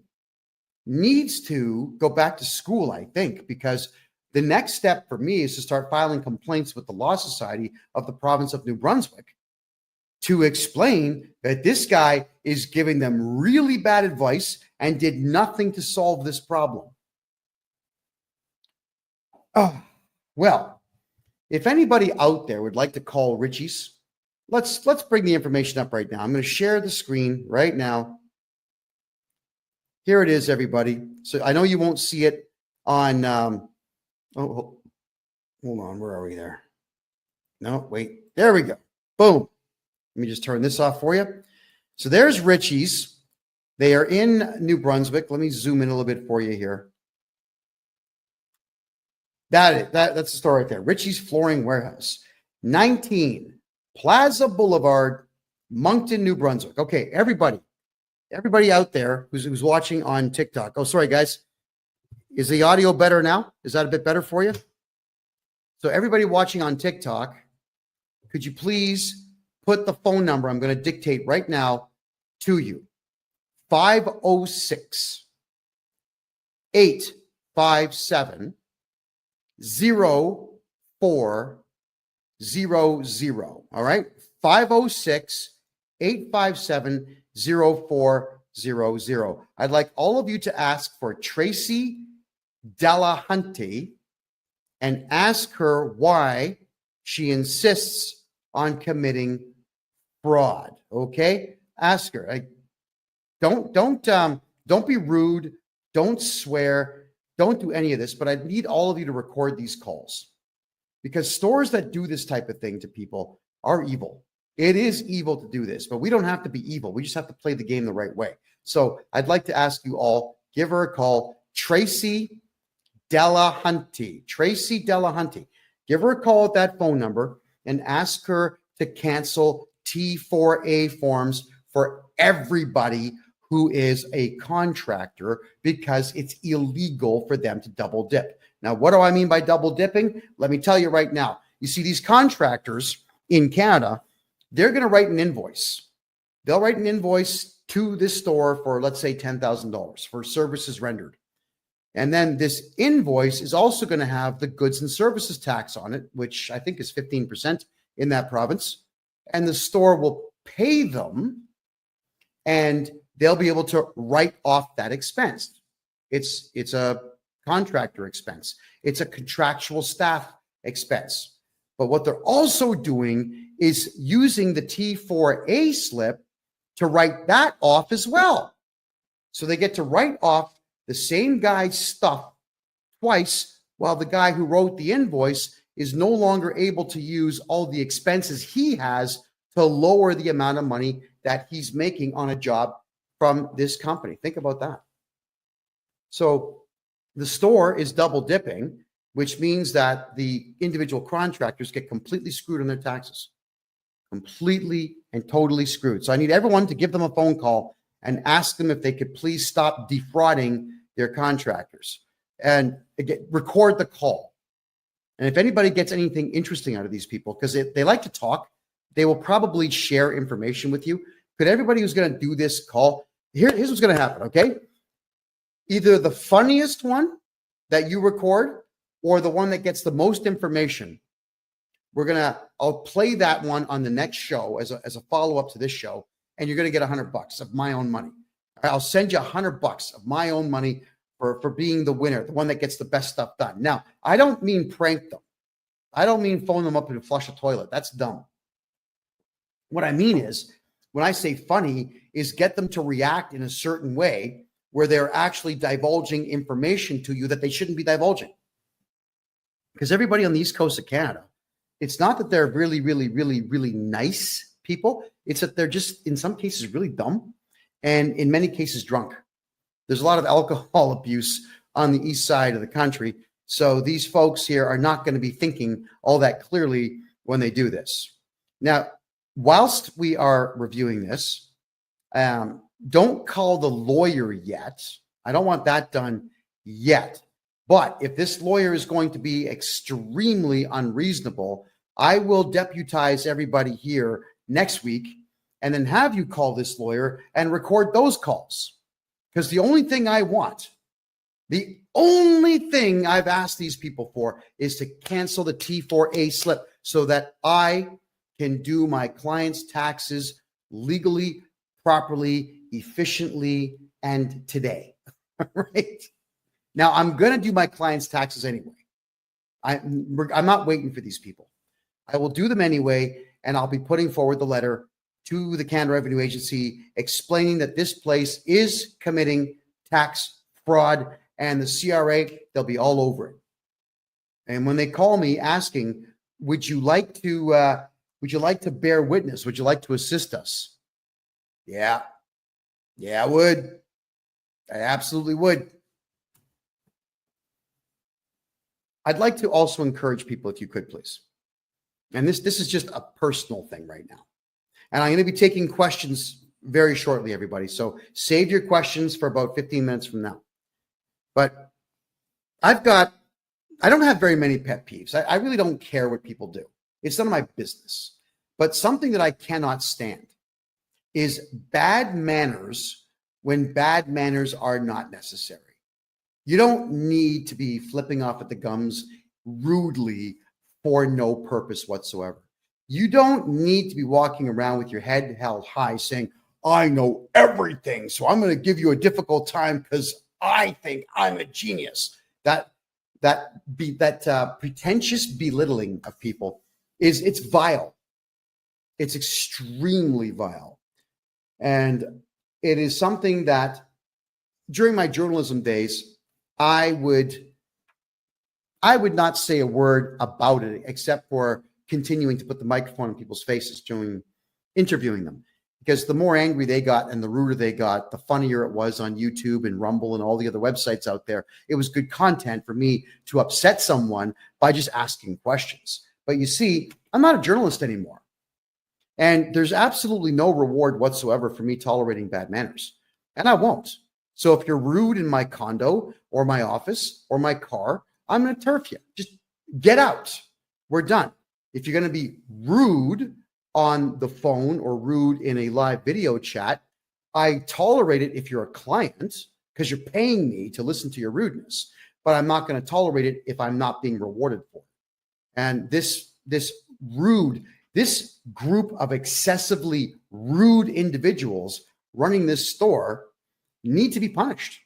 needs to go back to school, I think, because the next step for me is to start filing complaints with the Law Society of the province of New Brunswick to explain that this guy is giving them really bad advice and did nothing to solve this problem. Well, if anybody out there would like to call Richie's, let's bring the information up right now. I'm going to share the screen right now. Here it is, everybody. So I know you won't see it on, hold on, where are we there? No, wait, there we go. Boom. Let me just turn this off for you. So there's Richie's. They are in New Brunswick. Let me zoom in a little bit for you here. That's the store right there. Richie's Flooring Warehouse, 19 Plaza Boulevard, Moncton, New Brunswick. Okay, everybody out there who's watching on TikTok. Oh, sorry, guys. Is the audio better now? Is that a bit better for you? So everybody watching on TikTok, could you please put the phone number I'm going to dictate right now to you? 506 857 0400. All right. 506 857 0400. I'd like all of you to ask for Tracy Delahunty and ask her why she insists on committing fraud. Okay? Ask her. Don't be rude. Don't swear. Don't do any of this, but I need all of you to record these calls because stores that do this type of thing to people are evil. It is evil to do this, but we don't have to be evil. We just have to play the game the right way. So I'd like to ask you all, give her a call, Tracy Delahunty. Tracy Delahunty. Give her a call at that phone number and ask her to cancel T4A forms for everybody who is a contractor because it's illegal for them to double dip. Now, what do I mean by double dipping? Let me tell you right now. You see, these contractors in Canada, they're going to write an invoice. They'll write an invoice to this store for, let's say, $10,000 for services rendered. And then this invoice is also going to have the goods and services tax on it, which I think is 15% in that province. And the store will pay them and they'll be able to write off that expense. It's a contractor expense. It's a contractual staff expense. But what they're also doing is using the T4A slip to write that off as well. So they get to write off the same guy's stuff twice Well, the guy who wrote the invoice is no longer able to use all the expenses he has to lower the amount of money that he's making on a job from this company. Think about that. So the store is double dipping, which means that the individual contractors get completely screwed on their taxes. Completely and totally screwed. So I need everyone to give them a phone call and ask them if they could please stop defrauding their contractors, and again, record the call. And if anybody gets anything interesting out of these people, because they like to talk, they will probably share information with you. Could everybody who's going to do this call, here's what's going to happen, okay? Either the funniest one that you record or the one that gets the most information. I'll play that one on the next show as a follow-up to this show, and you're going to get $100 of my own money. I'll send you $100 of my own money for being the winner, the one that gets the best stuff done. Now, I don't mean prank them. I don't mean phone them up and flush a toilet. That's dumb. What I mean is, when I say funny, is get them to react in a certain way where they're actually divulging information to you that they shouldn't be divulging. Because everybody on the East Coast of Canada, it's not that they're really, really, really, really nice people. It's that they're just, in some cases, really dumb, and in many cases, drunk. There's a lot of alcohol abuse on the east side of the country. So these folks here are not going to be thinking all that clearly when they do this. Now, whilst we are reviewing this, don't call the lawyer yet. I don't want that done yet. But if this lawyer is going to be extremely unreasonable, I will deputize everybody here next week and then have you call this lawyer and record those calls. Because the only thing I want, the only thing I've asked these people for is to cancel the T4A slip so that I can do my client's taxes legally, properly, efficiently, and today. Right? Now, I'm going to do my client's taxes anyway. I'm not waiting for these people. I will do them anyway, and I'll be putting forward the letter to the Canada Revenue Agency explaining that this place is committing tax fraud, and the CRA, they'll be all over it. And when they call me asking, would you like to bear witness? Would you like to assist us? Yeah, I would. I absolutely would. I'd like to also encourage people, if you could, please. And this is just a personal thing right now. And I'm going to be taking questions very shortly, everybody. So save your questions for about 15 minutes from now. But I don't have very many pet peeves. I really don't care what people do. It's none of my business. But something that I cannot stand is bad manners when bad manners are not necessary. You don't need to be flipping off at the gums rudely for no purpose whatsoever. You don't need to be walking around with your head held high saying, I know everything, so I'm going to give you a difficult time because I think I'm a genius. That pretentious belittling of people it's vile. It's extremely vile. And it is something that during my journalism days, I would not say a word about it except for continuing to put the microphone in people's faces during interviewing them. Because the more angry they got and the ruder they got, the funnier it was on YouTube and Rumble and all the other websites out there. It was good content for me to upset someone by just asking questions. But you see, I'm not a journalist anymore. And there's absolutely no reward whatsoever for me tolerating bad manners. And I won't. So if you're rude in my condo or my office or my car, I'm going to turf you. Just get out. We're done. If you're going to be rude on the phone or rude in a live video chat, I tolerate it if you're a client because you're paying me to listen to your rudeness, but I'm not going to tolerate it if I'm not being rewarded for it. And this group of excessively rude individuals running this store need to be punished.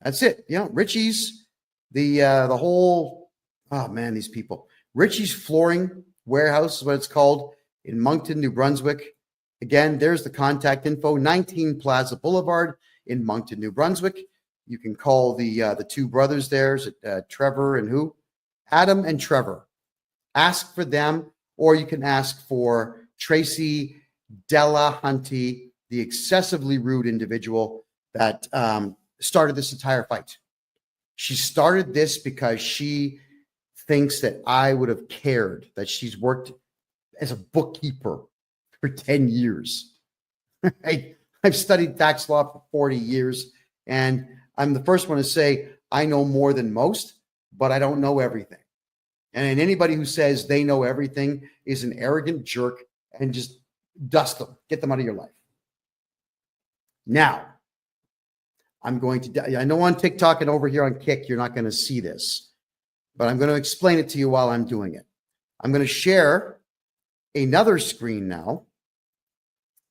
That's it. You know, Richie's, the whole, oh man, these people. Richie's Flooring Warehouse is what it's called in Moncton, New Brunswick. Again, there's the contact info, 19 Plaza Boulevard in Moncton, New Brunswick. You can call the two brothers there, Trevor and who? Adam and Trevor. Ask for them, or you can ask for Tracy Delahunty, the excessively rude individual that started this entire fight. She started this because she thinks that I would have cared that she's worked as a bookkeeper for 10 years. I've studied tax law for 40 years, and I'm the first one to say I know more than most, but I don't know everything. And anybody who says they know everything is an arrogant jerk, and just dust them, get them out of your life. Now, I'm going to, I know on TikTok and over here on Kick, you're not going to see this, but I'm going to explain it to you while I'm doing it. I'm going to share another screen now.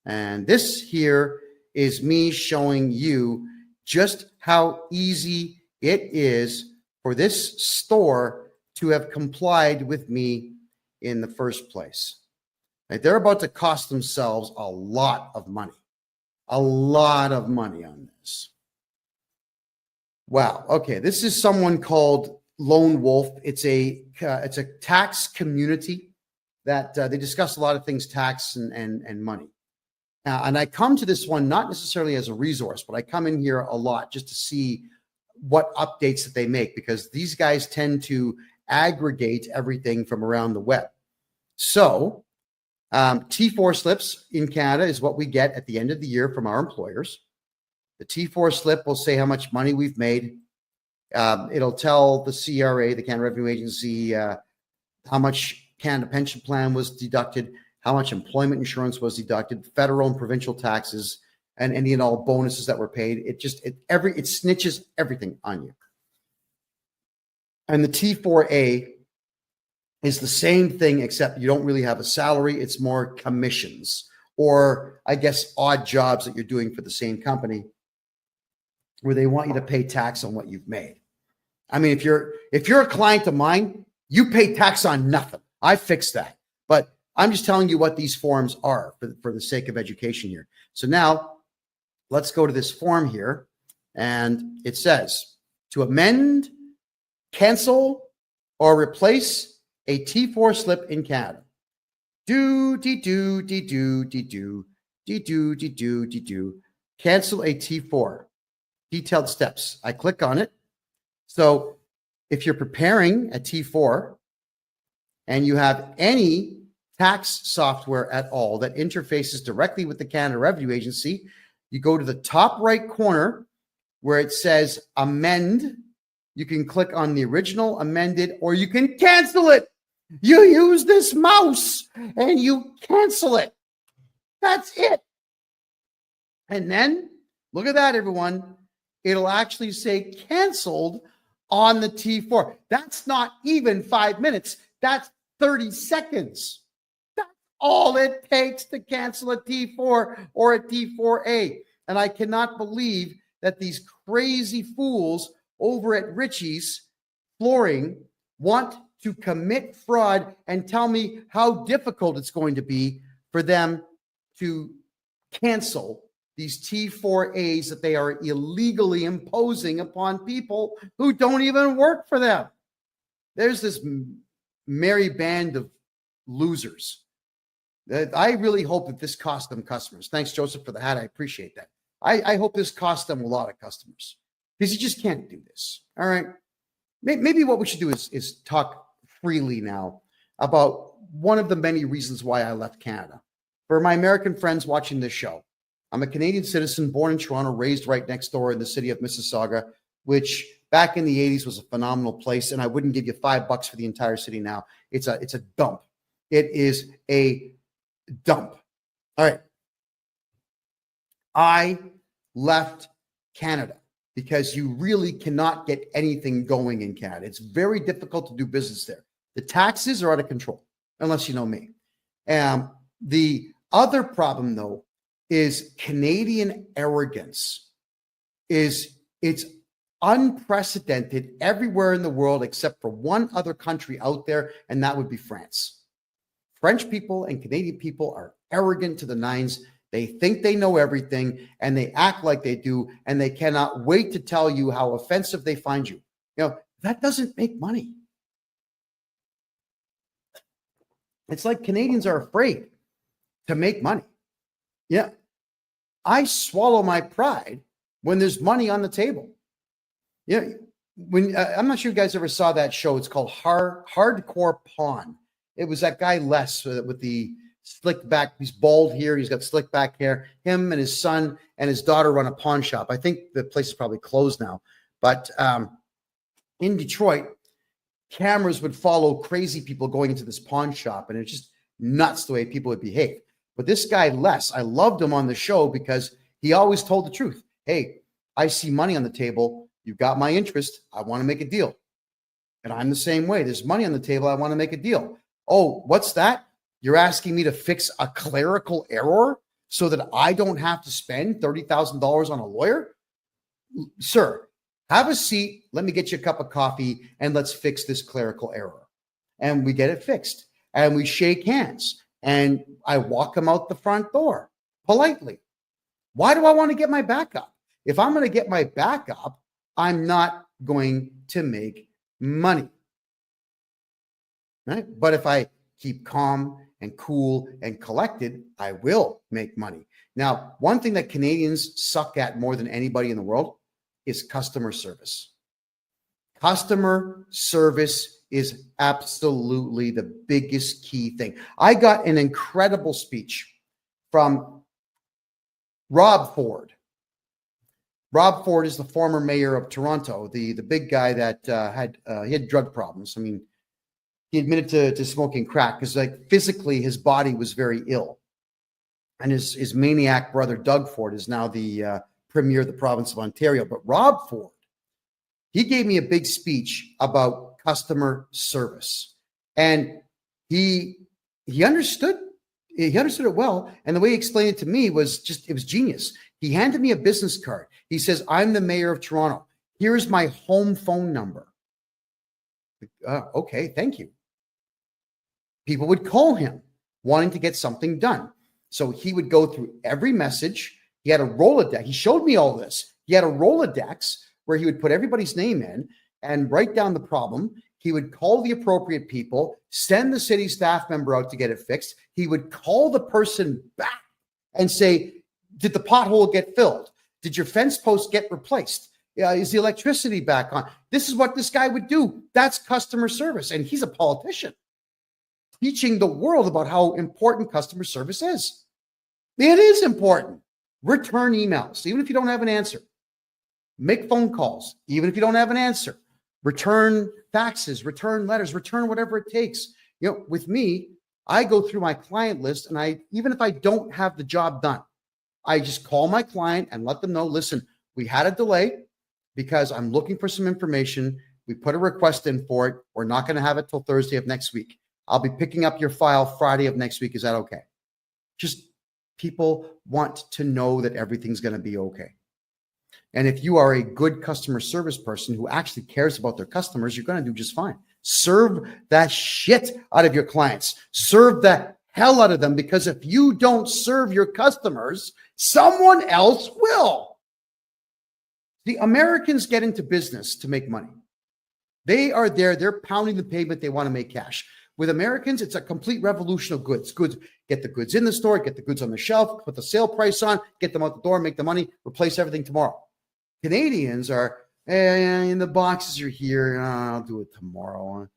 And this here is me showing you just how easy it is for this store to have complied with me in the first place. Like, they're about to cost themselves a lot of money on this. Wow. Okay. This is someone called Lone Wolf. It's a tax community that they discuss a lot of things, tax and money. And I come to this one not necessarily as a resource, but I come in here a lot just to see what updates that they make, because these guys tend to aggregate everything from around the web. So T4 slips in Canada is what we get at the end of the year from our employers. The T4 slip will say how much money we've made. It'll tell the CRA, the Canada Revenue Agency, how much Canada Pension Plan was deducted, how much employment insurance was deducted, federal and provincial taxes, and any and all bonuses that were paid. It snitches everything on you. And the T4A is the same thing, except you don't really have a salary. It's more commissions, or I guess odd jobs that you're doing for the same company, where they want you to pay tax on what you've made. I mean, if you're a client of mine, you pay tax on nothing. I fixed that. But I'm just telling you what these forms are for the sake of education here. So now let's go to this form here, and it says to amend, cancel, or replace a T4 slip in Canada. Cancel a T4. Detailed steps. I click on it. So if you're preparing a T4 and you have any tax software at all that interfaces directly with the Canada Revenue Agency, you go to the top right corner where it says amend. You can click on the original, amended, or you can cancel it. You use this mouse and you cancel it. That's it. And then look at that, everyone. It'll actually say canceled on the T4. That's not even 5 minutes. That's 30 seconds. That's all it takes to cancel a T4 or a T4A. And I cannot believe that these crazy fools over at Richie's Flooring want to commit fraud and tell me how difficult it's going to be for them to cancel these T4As that they are illegally imposing upon people who don't even work for them. There's this merry band of losers. I really hope that this cost them customers. Thanks, Joseph, for the hat. I appreciate that. I hope this cost them a lot of customers, because you just can't do this. All right. Maybe what we should do is talk freely now about one of the many reasons why I left Canada. For my American friends watching this show, I'm a Canadian citizen, born in Toronto, raised right next door in the city of Mississauga, which back in the 80s was a phenomenal place, and I wouldn't give you $5 for the entire city now. It's a dump. It is a dump. All right. I left Canada because you really cannot get anything going in Canada. It's very difficult to do business there. The taxes are out of control, unless you know me. The other problem, though, is Canadian arrogance. It's unprecedented everywhere in the world except for one other country out there, and that would be France. French people and Canadian people are arrogant to the nines. They think they know everything, and they act like they do, and they cannot wait to tell you how offensive they find you. You know, that doesn't make money. It's like Canadians are afraid to make money. Yeah. I swallow my pride when there's money on the table. Yeah. When I'm not sure you guys ever saw that show. It's called Hardcore Pawn. It was that guy Les with the slick back. He's bald here. He's got slick back hair. Him and his son and his daughter run a pawn shop. I think the place is probably closed now. But in Detroit, cameras would follow crazy people going into this pawn shop, and it's just nuts the way people would behave. But this guy, Les, I loved him on the show because he always told the truth. Hey, I see money on the table. You've got my interest. I want to make a deal. And I'm the same way. There's money on the table. I want to make a deal. Oh, what's that? You're asking me to fix a clerical error so that I don't have to spend $30,000 on a lawyer? Sir, have a seat. Let me get you a cup of coffee and let's fix this clerical error. And we get it fixed. And we shake hands. And I walk him out the front door politely. Why do I want to get my back up? If I'm going to get my back up, I'm not going to make money. Right? But if I keep calm and cool and collected, I will make money. Now, one thing that Canadians suck at more than anybody in the world is customer service. Customer service is absolutely the biggest key thing. I got an incredible speech from Rob Ford. Rob Ford is the former mayor of Toronto, the big guy that he had drug problems. I mean, he admitted to smoking crack because, like, physically his body was very ill. And his maniac brother, Doug Ford, is now the premier of the province of Ontario. But Rob Ford, he gave me a big speech about customer service. And he understood it well. And the way he explained it to me was it was genius. He handed me a business card. He says, I'm the mayor of Toronto. Here's my home phone number. Okay, thank you. People would call him wanting to get something done. So he would go through every message. He had a Rolodex. He showed me all this. He had a Rolodex where he would put everybody's name in and write down the problem. He would call the appropriate people, send the city staff member out to get it fixed. He would call the person back and say, did the pothole get filled? Did your fence post get replaced? Is the electricity back on? This is what this guy would do. That's customer service. And he's a politician teaching the world about how important customer service is. It is important. Return emails, even if you don't have an answer. Make phone calls, even if you don't have an answer. Return faxes, return letters, return whatever it takes. With me, I go through my client list, and even if I don't have the job done, I just call my client and let them know, listen, we had a delay because I'm looking for some information. We put a request in for it. We're not going to have it till Thursday of next week. I'll be picking up your file Friday of next week. Is that okay? Just people want to know that everything's going to be okay. And if you are a good customer service person who actually cares about their customers, you're going to do just fine. Serve that shit out of your clients. Serve the hell out of them, because if you don't serve your customers, someone else will. The Americans get into business to make money. They are there. They're pounding the pavement. They want to make cash. With Americans, it's a complete revolution of goods. Get the goods in the store, get the goods on the shelf, put the sale price on, get them out the door, make the money, replace everything tomorrow. Canadians are, and the boxes are here. I'll do it tomorrow.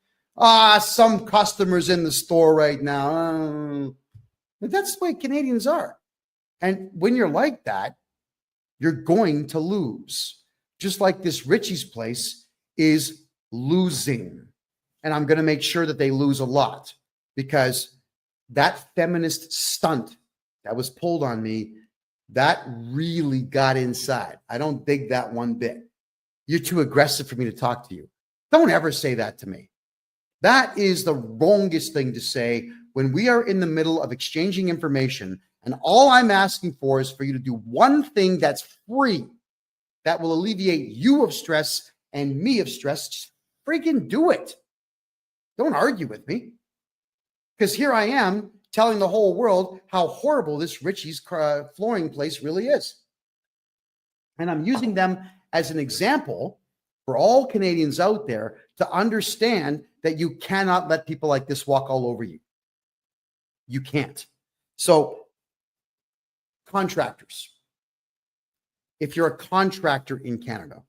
Some customers in the store right now. But that's the way Canadians are. And when you're like that, you're going to lose. Just like this Richie's place is losing. And I'm going to make sure that they lose a lot, because that feminist stunt that was pulled on me, that really got inside. I don't dig that one bit. You're too aggressive for me to talk to you. Don't ever say that to me. That is the wrongest thing to say when we are in the middle of exchanging information, and all I'm asking for is for you to do one thing that's free, that will alleviate you of stress and me of stress. Just freaking do it. Don't argue with me, because here I am telling the whole world how horrible this Richie's flooring place really is. And I'm using them as an example for all Canadians out there to understand that you cannot let people like this walk all over you. You can't. So contractors, if you're a contractor in Canada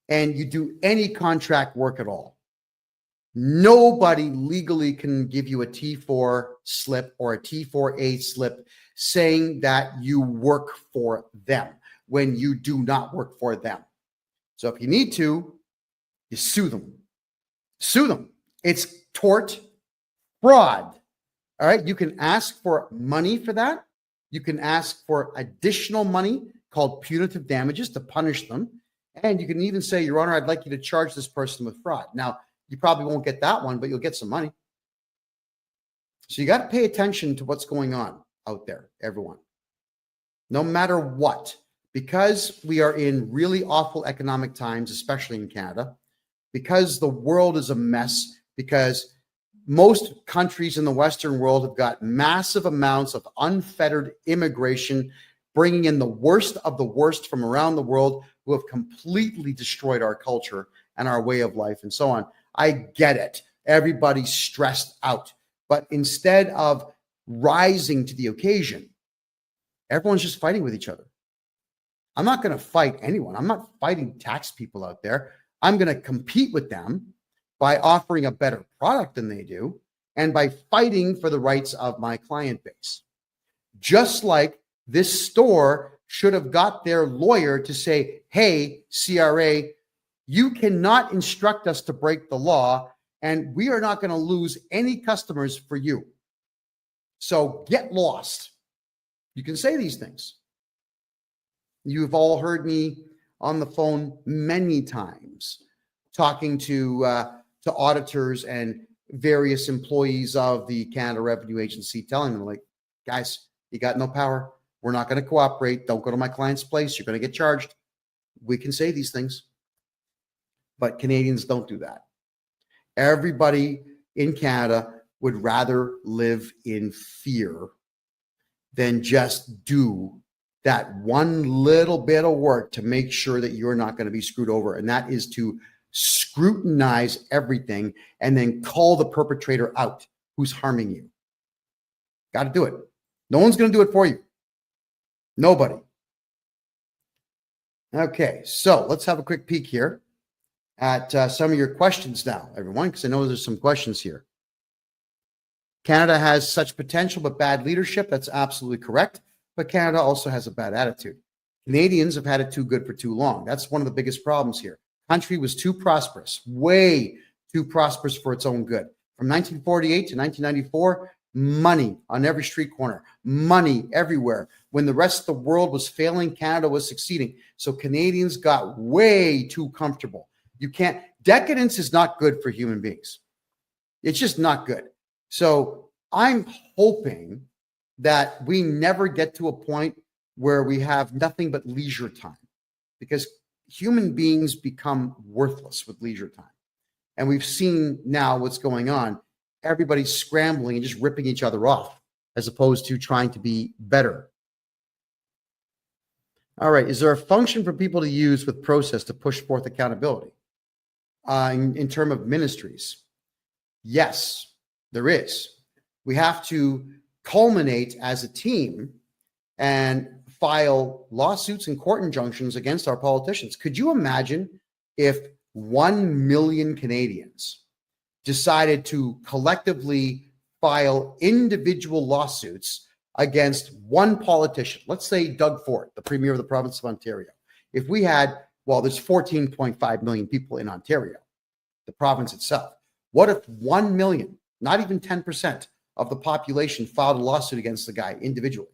and you do any contract work at all, nobody legally can give you a T4 slip or a T4A slip saying that you work for them when you do not work for them. So if you need to, you sue them. Sue them. It's tort fraud. All right. You can ask for money for that. You can ask for additional money called punitive damages to punish them. And you can even say, Your Honor, I'd like you to charge this person with fraud. Now, you probably won't get that one, but you'll get some money. So you got to pay attention to what's going on out there, everyone. No matter what, because we are in really awful economic times, especially in Canada, because the world is a mess, because most countries in the Western world have got massive amounts of unfettered immigration, bringing in the worst of the worst from around the world who have completely destroyed our culture and our way of life and so on. I get it. Everybody's stressed out. But instead of rising to the occasion, everyone's just fighting with each other. I'm not going to fight anyone. I'm not fighting tax people out there. I'm going to compete with them by offering a better product than they do and by fighting for the rights of my client base. Just like this store should have got their lawyer to say, hey, CRA, you cannot instruct us to break the law, and we are not going to lose any customers for you. So get lost. You can say these things. You've all heard me on the phone many times talking to auditors and various employees of the Canada Revenue Agency, telling them, like, guys, you got no power. We're not going to cooperate. Don't go to my client's place. You're going to get charged. We can say these things. But Canadians don't do that. Everybody in Canada would rather live in fear than just do that one little bit of work to make sure that you're not going to be screwed over. And that is to scrutinize everything and then call the perpetrator out who's harming you. Got to do it. No one's going to do it for you. Nobody. Okay, so let's have a quick peek here at some of your questions now, everyone, because I know there's some questions here. Canada has such potential but bad leadership. That's absolutely correct. But Canada also has a bad attitude. Canadians have had it too good for too long. That's one of the biggest problems here. Country was too prosperous, way too prosperous for its own good. From 1948 to 1994, money on every street corner, money everywhere. When the rest of the world was failing, Canada was succeeding. So Canadians got way too comfortable. Decadence is not good for human beings. It's just not good. So I'm hoping that we never get to a point where we have nothing but leisure time, because human beings become worthless with leisure time. And we've seen now what's going on. Everybody's scrambling and just ripping each other off as opposed to trying to be better. All right. Is there a function for people to use with process to push forth accountability in terms of ministries? Yes, there is. We have to culminate as a team and file lawsuits and court injunctions against our politicians. Could you imagine if 1 million Canadians decided to collectively file individual lawsuits against one politician? Let's say Doug Ford, the Premier of the province of Ontario. If we had, there's 14.5 million people in Ontario, the province itself. What if 1 million, not even 10% of the population, filed a lawsuit against the guy individually?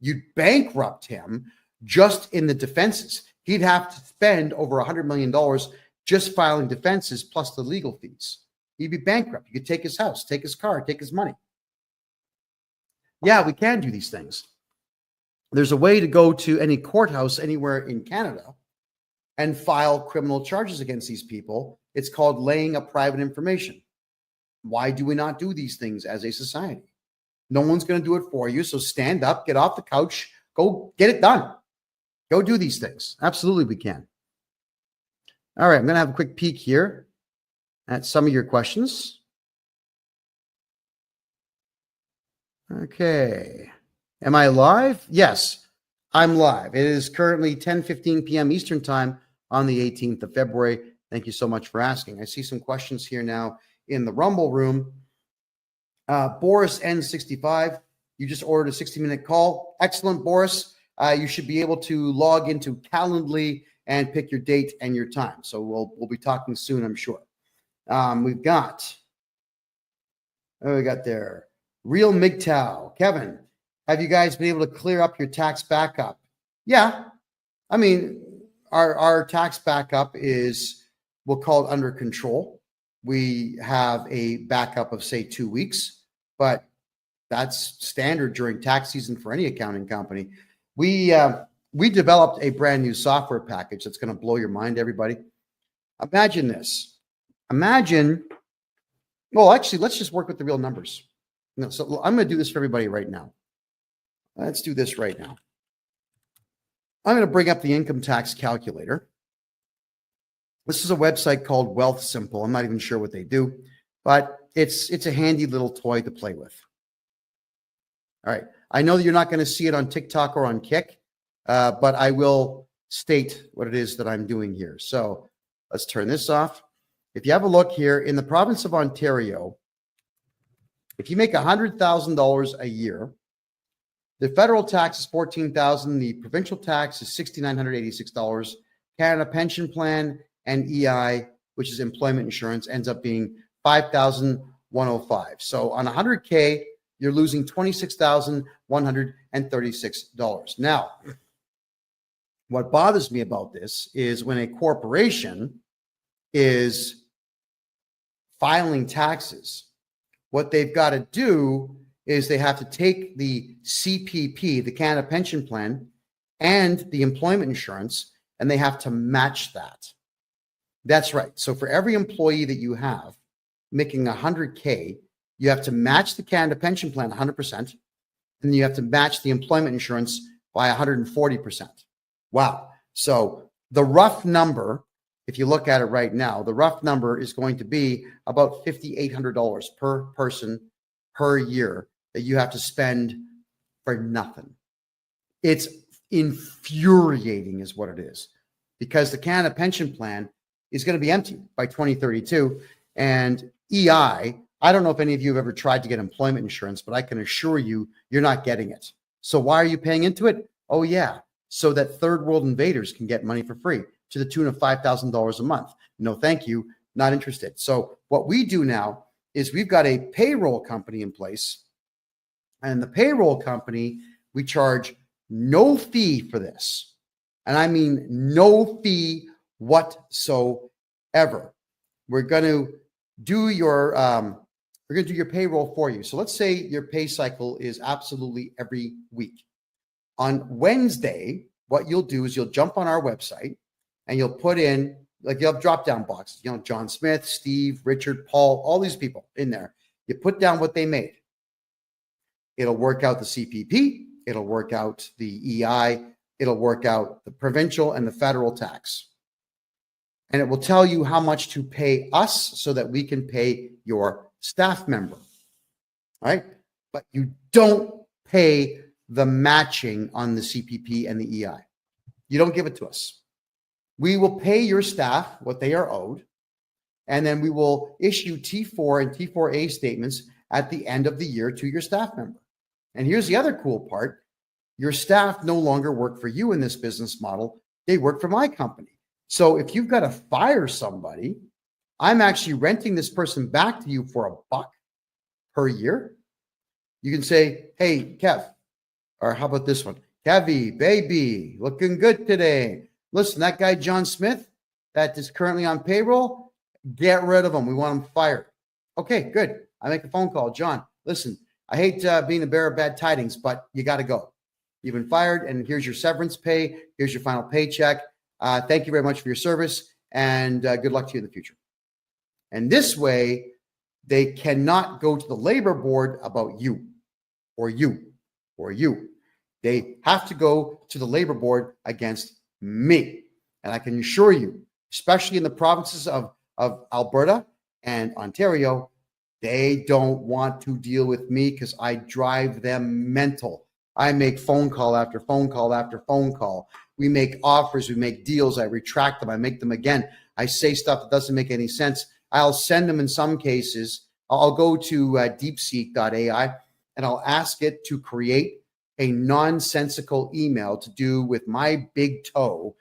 You'd bankrupt him just in the defenses. He'd have to spend over $100 million just filing defenses plus the legal fees. He'd be bankrupt. You could take his house, take his car, take his money. Yeah, we can do these things. There's a way to go to any courthouse anywhere in Canada and file criminal charges against these people. It's called laying up private information. Why do we not do these things as a society? No one's going to do it for you. So stand up, get off the couch, go get it done. Go do these things. Absolutely, we can. All right, I'm going to have a quick peek here at some of your questions. Okay. Am I live? Yes, I'm live. It is currently 10:15 p.m. Eastern time on the 18th of February. Thank you so much for asking. I see some questions here now in the Rumble room. Boris N65, you just ordered a 60-minute call. Excellent, Boris. You should be able to log into Calendly and pick your date and your time. So we'll be talking soon, I'm sure. We got there. Real MGTOW. Kevin, have you guys been able to clear up your tax backup? Yeah. I mean, our tax backup is, we'll call it under control. We have a backup of, say, 2 weeks, but that's standard during tax season for any accounting company. We developed a brand new software package that's going to blow your mind, everybody. Imagine this. Well, actually, let's just work with the real numbers. No, so I'm going to do this for everybody right now. Let's do this right now. I'm going to bring up the income tax calculator. This is a website called Wealth Simple. I'm not even sure what they do, but it's a handy little toy to play with. All right. I know that you're not going to see it on TikTok or on Kick, but I will state what it is that I'm doing here. So let's turn this off. If you have a look here in the province of Ontario, if you make $100,000 a year, the federal tax is $14,000. The provincial tax is $6,986. Canada Pension Plan and EI, which is employment insurance, ends up being $5,105. So on 100K, you're losing $26,136. Now, what bothers me about this is when a corporation is filing taxes, what they've got to do is they have to take the CPP, the Canada Pension Plan, and the employment insurance, and they have to match that. That's right. So for every employee that you have making 100K, you have to match the Canada Pension Plan 100%, and you have to match the employment insurance by 140%. Wow. So the rough number, if you look at it right now, the rough number is going to be about $5,800 per person per year that you have to spend for nothing. It's infuriating is what it is, because the Canada Pension Plan is going to be empty by 2032. And EI, I don't know if any of you have ever tried to get employment insurance, but I can assure you, you're not getting it. So why are you paying into it? Oh, yeah, so that third world invaders can get money for free to the tune of $5,000 a month. No, thank you. Not interested. So what we do now is we've got a payroll company in place, and the payroll company, we charge no fee for this. And I mean no fee whatsoever. We're going to do your payroll for you. So let's say your pay cycle is absolutely every week. On Wednesday, what you'll do is you'll jump on our website and you'll put in, like, you'll have drop-down boxes, John Smith, Steve, Richard, Paul, all these people in there. You put down what they made. It'll work out the CPP. It'll work out the EI. It'll work out the provincial and the federal tax. And it will tell you how much to pay us so that we can pay your staff member. All right? But you don't pay the matching on the CPP and the EI. You don't give it to us. We will pay your staff what they are owed, and then we will issue T4 and T4A statements at the end of the year to your staff member. And here's the other cool part. Your staff no longer work for you in this business model. They work for my company. So if you've got to fire somebody, I'm actually renting this person back to you for $1 per year. You can say, hey, Kev, or how about this one? Kevy, baby, looking good today. Listen, that guy, John Smith, that is currently on payroll, get rid of him. We want him fired. Okay, good. I make a phone call. John, listen, I hate being the bearer of bad tidings, but you got to go. You've been fired, and here's your severance pay. Here's your final paycheck. Thank you very much for your service, and good luck to you in the future. And this way, they cannot go to the labor board about you or you or you. They have to go to the labor board against me. And I can assure you, especially in the provinces of Alberta and Ontario, They don't want to deal with me because I drive them mental. I make phone call after phone call after phone call. We make offers, we make deals, I retract them, I make them again. I say stuff that doesn't make any sense. I'll send them in some cases. I'll go to deepseek.ai and I'll ask it to create a nonsensical email to do with my big toe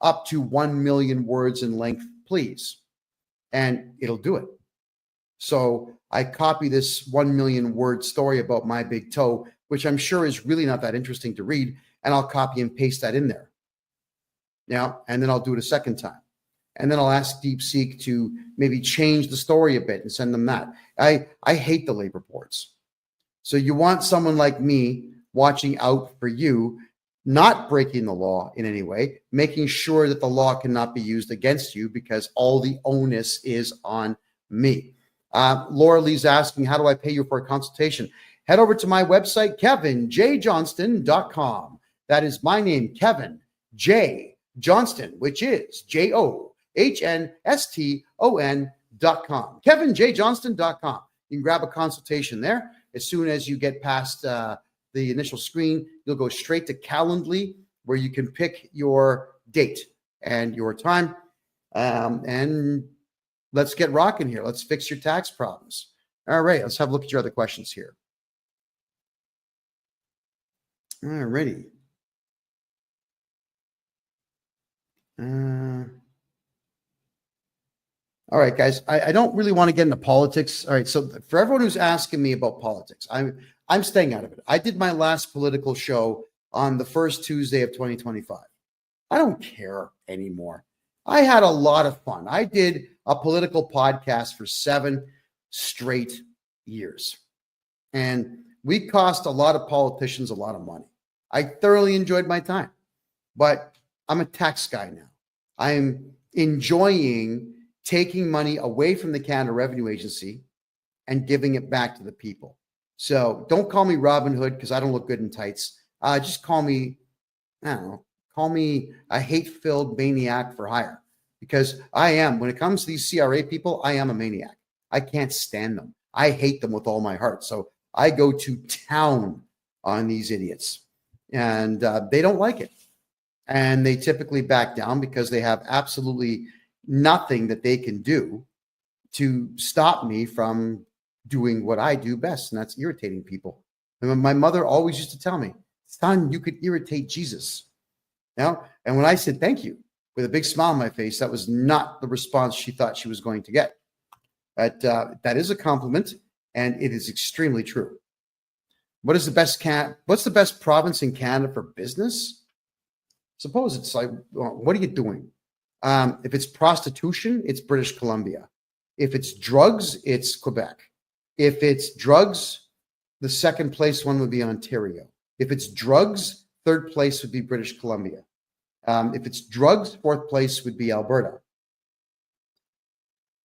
up to 1 million words in length, please. And it'll do it. So I copy this 1 million word story about my big toe, which I'm sure is really not that interesting to read, and I'll copy and paste that in there. Now, and then I'll do it a second time. And then I'll ask DeepSeek to maybe change the story a bit and send them that. I hate the labor boards. So you want someone like me watching out for you, not breaking the law in any way, making sure that the law cannot be used against you because all the onus is on me. Laura Lee's asking, how do I pay you for a consultation? Head over to my website, KevinJJohnston.com. That is my name, Kevin J. Johnston, which is JOHNSTON.com. KevinJJohnston.com. You can grab a consultation there. As soon as you get past the initial screen, you'll go straight to Calendly, where you can pick your date and your time. And let's get rocking here. Let's fix your tax problems. All right, let's have a look at your other questions here. All righty. All right, guys, I don't really want to get into politics. All right, so for everyone who's asking me about politics, I'm staying out of it. I did my last political show on the first Tuesday of 2025. I don't care anymore. I had a lot of fun. I did a political podcast for 7 straight years. And we cost a lot of politicians a lot of money. I thoroughly enjoyed my time. But I'm a tax guy now. I'm enjoying taking money away from the Canada Revenue Agency and giving it back to the people. So don't call me Robin Hood because I don't look good in tights. Just call me, I don't know, call me a hate-filled maniac for hire, because I am, when it comes to these CRA people, I am a maniac. I can't stand them. I hate them with all my heart. So I go to town on these idiots, and they don't like it. And they typically back down because they have absolutely nothing that they can do to stop me from doing what I do best, and that's irritating people. And my mother always used to tell me, son, you could irritate Jesus. Now, and when I said thank you with a big smile on my face, that was not the response she thought she was going to get. But that is a compliment, and it is extremely true. What's the best province in Canada for business? Suppose it's like, well, what are you doing? If it's prostitution, it's British Columbia. If it's drugs, it's Quebec. If it's drugs, the second place one would be Ontario. If it's drugs, third place would be British Columbia. If it's drugs, fourth place would be Alberta.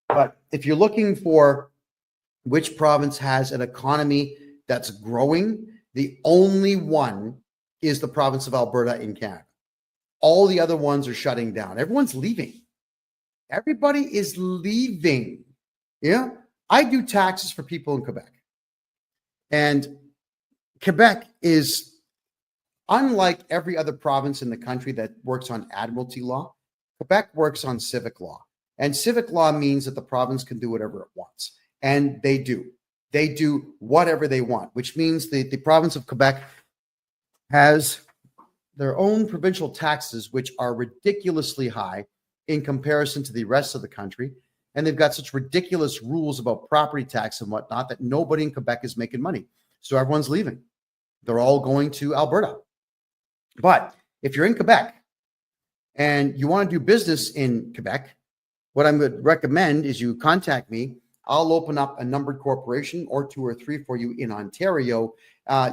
But if you're looking for which province has an economy that's growing, the only one is the province of Alberta in Canada. All the other ones are shutting down. Everyone's leaving. Everybody is leaving. Yeah. I do taxes for people in Quebec. And Quebec is unlike every other province in the country that works on admiralty law. Quebec works on civic law. And civic law means that the province can do whatever it wants. And they do. They do whatever they want, which means the province of Quebec has their own provincial taxes, which are ridiculously high in comparison to the rest of the country. And they've got such ridiculous rules about property tax and whatnot that nobody in Quebec is making money. So everyone's leaving. They're all going to Alberta. But if you're in Quebec and you want to do business in Quebec, what I would recommend is you contact me. I'll open up a numbered corporation or 2 or 3 for you in Ontario.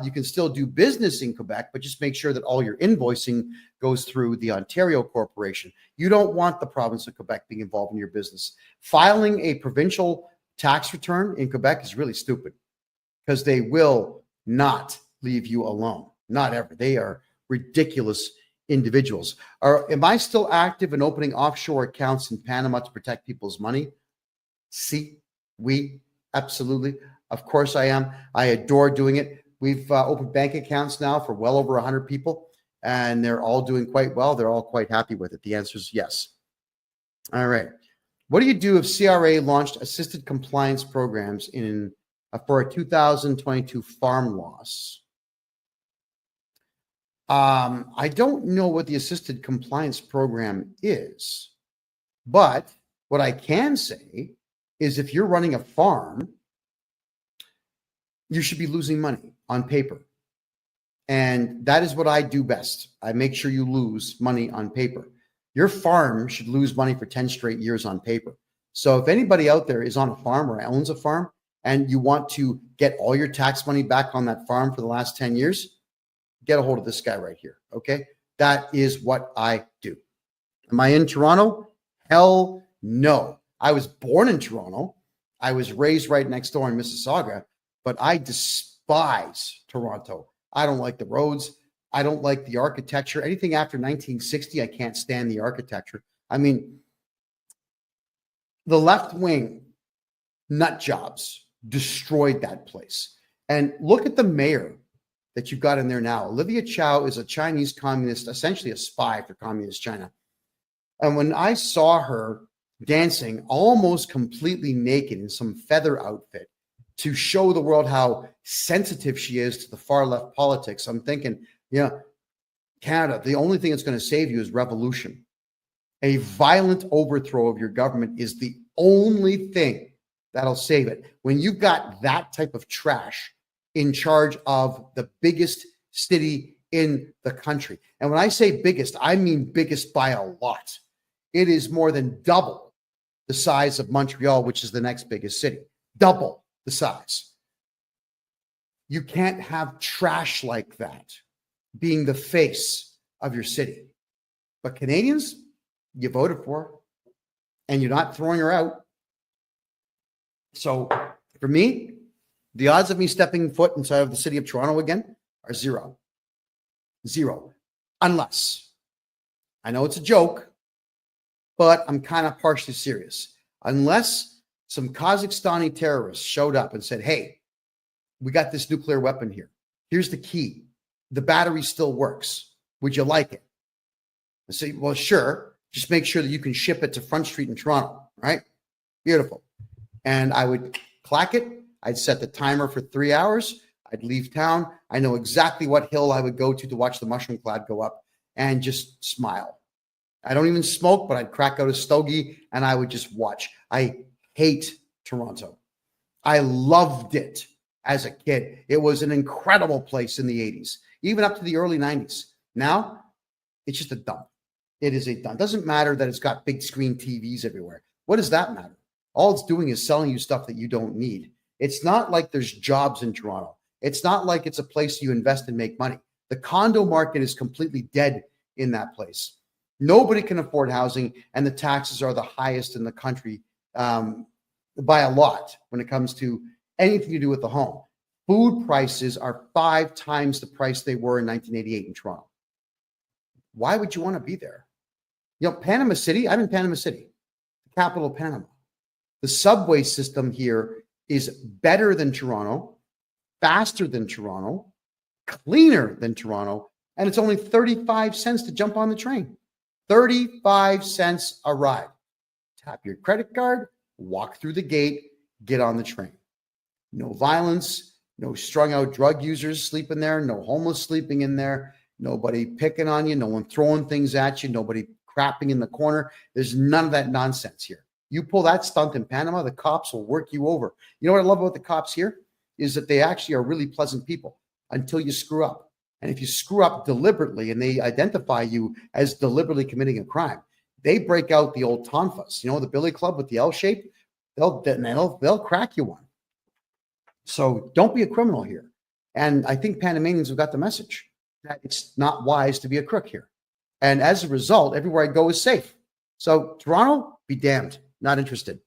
You can still do business in Quebec, but just make sure that all your invoicing goes through the Ontario corporation. You don't want the province of Quebec being involved in your business. Filing a provincial tax return in Quebec is really stupid because they will not leave you alone. Not ever. They are ridiculous individuals. Am I still active in opening offshore accounts in Panama to protect people's money? Si, oui, Absolutely. Of course I am. I adore doing it. We've opened bank accounts now for well over 100 people, and they're all doing quite well. They're all quite happy with it. The answer is yes. All right. What do you do if CRA launched assisted compliance programs for a 2022 farm loss? I don't know what the assisted compliance program is, but what I can say is if you're running a farm, you should be losing money on paper. And that is what I do best. I make sure you lose money on paper. Your farm should lose money for 10 straight years on paper. So if anybody out there is on a farm or owns a farm and you want to get all your tax money back on that farm for the last 10 years, get a hold of this guy right here. Okay. That is what I do. Am I in Toronto? Hell no. I was born in Toronto. I was raised right next door in Mississauga, but I despise Toronto. I don't like the roads. I don't like the architecture. Anything after 1960, I can't stand the architecture. I mean, the left wing nut jobs destroyed that place. And look at the mayor that you've got in there now. Olivia Chow is a Chinese communist, essentially a spy for communist China. And when I saw her dancing almost completely naked in some feather outfit to show the world how sensitive she is to the far left politics, I'm thinking, yeah, Canada, the only thing that's going to save you is revolution. A violent overthrow of your government is the only thing that'll save it. When you've got that type of trash in charge of the biggest city in the country. And when I say biggest, I mean biggest by a lot. It is more than double the size of Montreal, which is the next biggest city. Double the size. You can't have trash like that being the face of your city. But Canadians, you voted for her, and you're not throwing her out. So for me, the odds of me stepping foot inside of the city of Toronto again are zero. Zero. Unless, I know it's a joke, but I'm kind of partially serious. Unless some Kazakhstani terrorists showed up and said, hey, we got this nuclear weapon here. Here's the key. The battery still works. Would you like it? I say, well, sure. Just make sure that you can ship it to Front Street in Toronto, right? Beautiful. And I would clack it. I'd set the timer for 3 hours. I'd leave town. I know exactly what hill I would go to watch the mushroom cloud go up and just smile. I don't even smoke, but I'd crack out a stogie and I would just watch. I hate Toronto. I loved it as a kid. It was an incredible place in the 80s, even up to the early 90s. Now, it's just a dump. It is a dump. It doesn't matter that it's got big screen TVs everywhere. What does that matter? All it's doing is selling you stuff that you don't need. It's not like there's jobs in Toronto. It's not like it's a place you invest and make money. The condo market is completely dead in that place. Nobody can afford housing, and the taxes are the highest in the country by a lot when it comes to anything to do with the home. Food prices are 5 times the price they were in 1988 in Toronto. Why would you want to be there? You know, Panama City, I'm in Panama City, the capital of Panama. The subway system here is better than Toronto, faster than Toronto, cleaner than Toronto, and it's only 35 cents to jump on the train. 35 cents a ride. Tap your credit card, walk through the gate, get on the train. No violence, no strung out drug users sleeping there, no homeless sleeping in there, nobody picking on you, no one throwing things at you, nobody crapping in the corner. There's none of that nonsense here. You pull that stunt in Panama, the cops will work you over. You know what I love about the cops here is that they actually are really pleasant people until you screw up. And if you screw up deliberately and they identify you as deliberately committing a crime, they break out the old tonfas, you know, the billy club with the L shape, they'll crack you one. So don't be a criminal here. And I think Panamanians have got the message that it's not wise to be a crook here. And as a result, everywhere I go is safe. So Toronto, be damned. Not interested.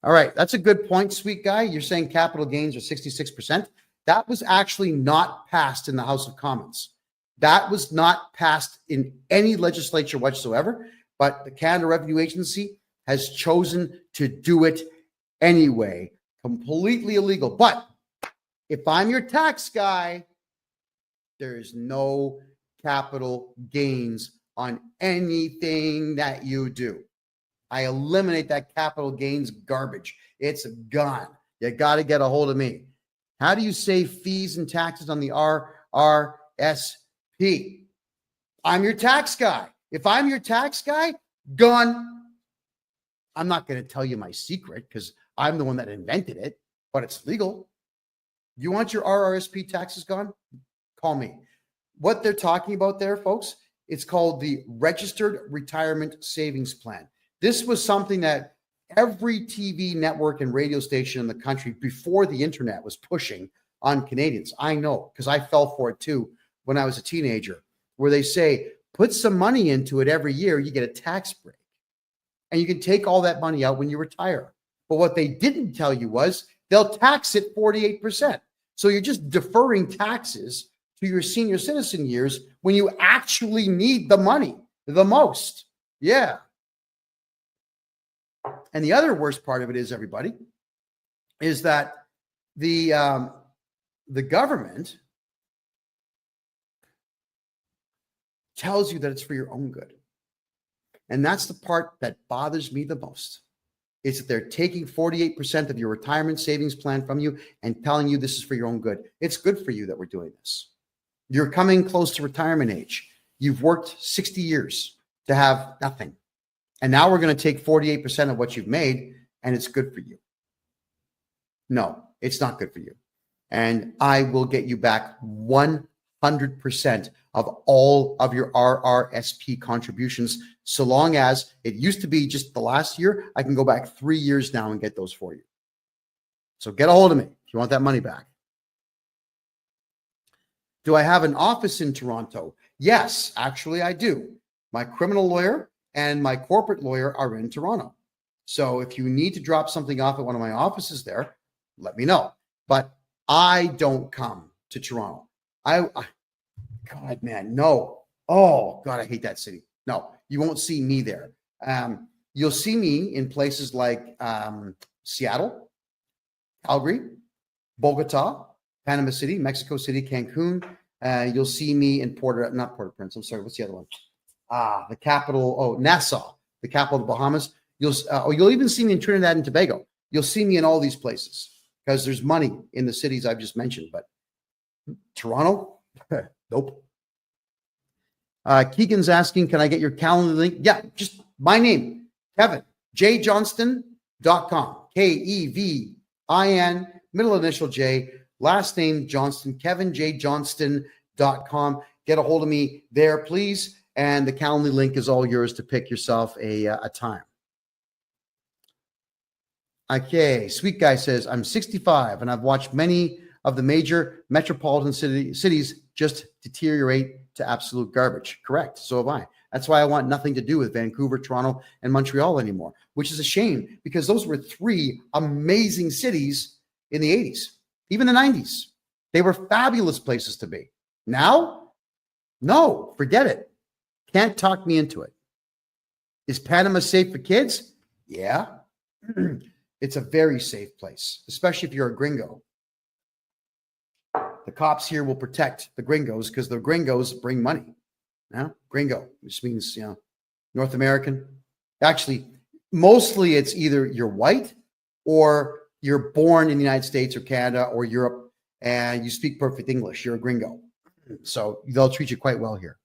All right. That's a good point, sweet guy. You're saying capital gains are 66%. That was actually not passed in the House of Commons. That was not passed in any legislature whatsoever, but the Canada Revenue Agency has chosen to do it anyway. Completely illegal. But if I'm your tax guy, there is no capital gains on anything that you do. I eliminate that capital gains garbage. It's gone. You got to get a hold of me. How do you save fees and taxes on the RRSP? I'm your tax guy. If I'm your tax guy, gone. I'm not going to tell you my secret because I'm the one that invented it, but it's legal. You want your RRSP taxes gone? Call me. What they're talking about there, folks, it's called the Registered Retirement Savings Plan. This was something that every TV network and radio station in the country before the internet was pushing on Canadians. I know because I fell for it too when I was a teenager, where they say, put some money into it every year, you get a tax break. And you can take all that money out when you retire. But what they didn't tell you was they'll tax it 48%. So you're just deferring taxes to your senior citizen years when you actually need the money the most. Yeah. And the other worst part of it is, everybody, is that the government tells you that it's for your own good. And that's the part that bothers me the most, is that they're taking 48% of your retirement savings plan from you and telling you this is for your own good. It's good for you that we're doing this. You're coming close to retirement age. You've worked 60 years to have nothing. And now we're going to take 48% of what you've made, and it's good for you. No, it's not good for you. And I will get you back 100% of all of your RRSP contributions, so long as it used to be just the last year. I can go back 3 years now and get those for you. So get a hold of me if you want that money back. Do I have an office in Toronto? Yes, actually I do. My criminal lawyer and my corporate lawyer are in Toronto. So if you need to drop something off at one of my offices there, let me know. But I don't come to Toronto. God, man, no. Oh, God, I hate that city. No, you won't see me there. You'll see me in places like Seattle, Calgary, Bogota, Panama City, Mexico City, Cancun. You'll see me in not Port-au-Prince. I'm sorry. What's the other one? The capital. Oh, Nassau, the capital of the Bahamas. You'll even see me in Trinidad and Tobago. You'll see me in all these places because there's money in the cities I've just mentioned. But Toronto, nope. Keegan's asking, can I get your calendar link? Yeah, just my name, KevinJJohnston.com. KEVIN, middle initial J, last name Johnston, KevinJJohnston.com. Get a hold of me there, please. And the calendar link is all yours to pick yourself a time. Okay, Sweet Guy says, I'm 65 and I've watched many of the major metropolitan cities just deteriorate to absolute garbage. Correct. So have I. That's why I want nothing to do with Vancouver, Toronto, and Montreal anymore, which is a shame because those were three amazing cities in the 80s, even the 90s. They were fabulous places to be. Now, no, forget it. Can't talk me into it. Is Panama safe for kids? Yeah. It's a very safe place, especially if you're a gringo. The cops here will protect the gringos because the gringos bring money. Now, gringo, which means, North American. Actually, mostly it's either you're white or you're born in the United States or Canada or Europe and you speak perfect English. You're a gringo. So they'll treat you quite well here.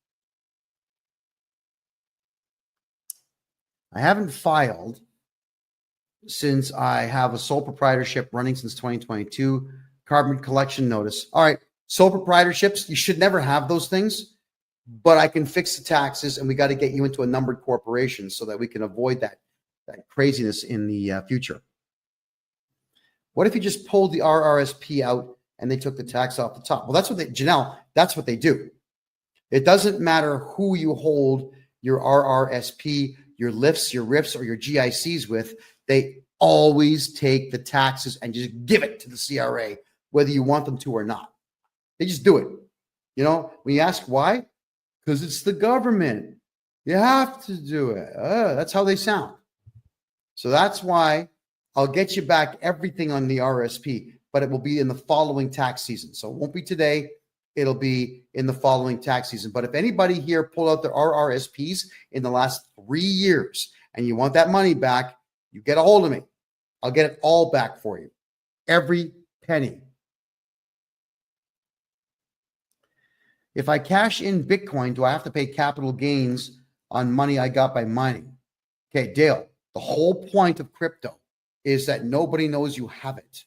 I haven't filed since I have a sole proprietorship running since 2022. Carbon collection notice. All right. Sole proprietorships, you should never have those things, but I can fix the taxes and we got to get you into a numbered corporation so that we can avoid that craziness in the future. What if you just pulled the RRSP out and they took the tax off the top? Well, that's what Janelle, that's what they do. It doesn't matter who you hold your RRSP, your lifts, your RIFs, or your GICs with. They always take the taxes and just give it to the CRA, whether you want them to or not. They just do it. When you ask why, because it's the government. You have to do it. That's how they sound. So that's why I'll get you back everything on the RSP, but it will be in the following tax season. So it won't be today. It'll be in the following tax season. But if anybody here pulled out their RRSPs in the last 3 years and you want that money back, you get a hold of me. I'll get it all back for you. Every penny. If I cash in Bitcoin, do I have to pay capital gains on money I got by mining? Okay, Dale, the whole point of crypto is that nobody knows you have it.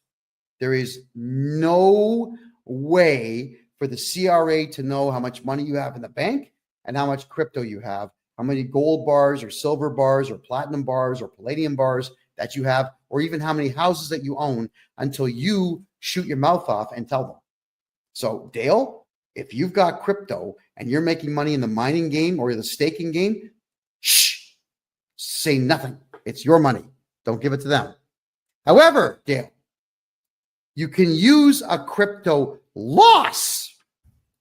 There is no way for the CRA to know how much money you have in the bank and how much crypto you have, how many gold bars or silver bars or platinum bars or palladium bars that you have, or even how many houses that you own until you shoot your mouth off and tell them. So, Dale, if you've got crypto and you're making money in the mining game or the staking game, shh, say nothing. It's your money. Don't give it to them. However, Dale, you can use a crypto loss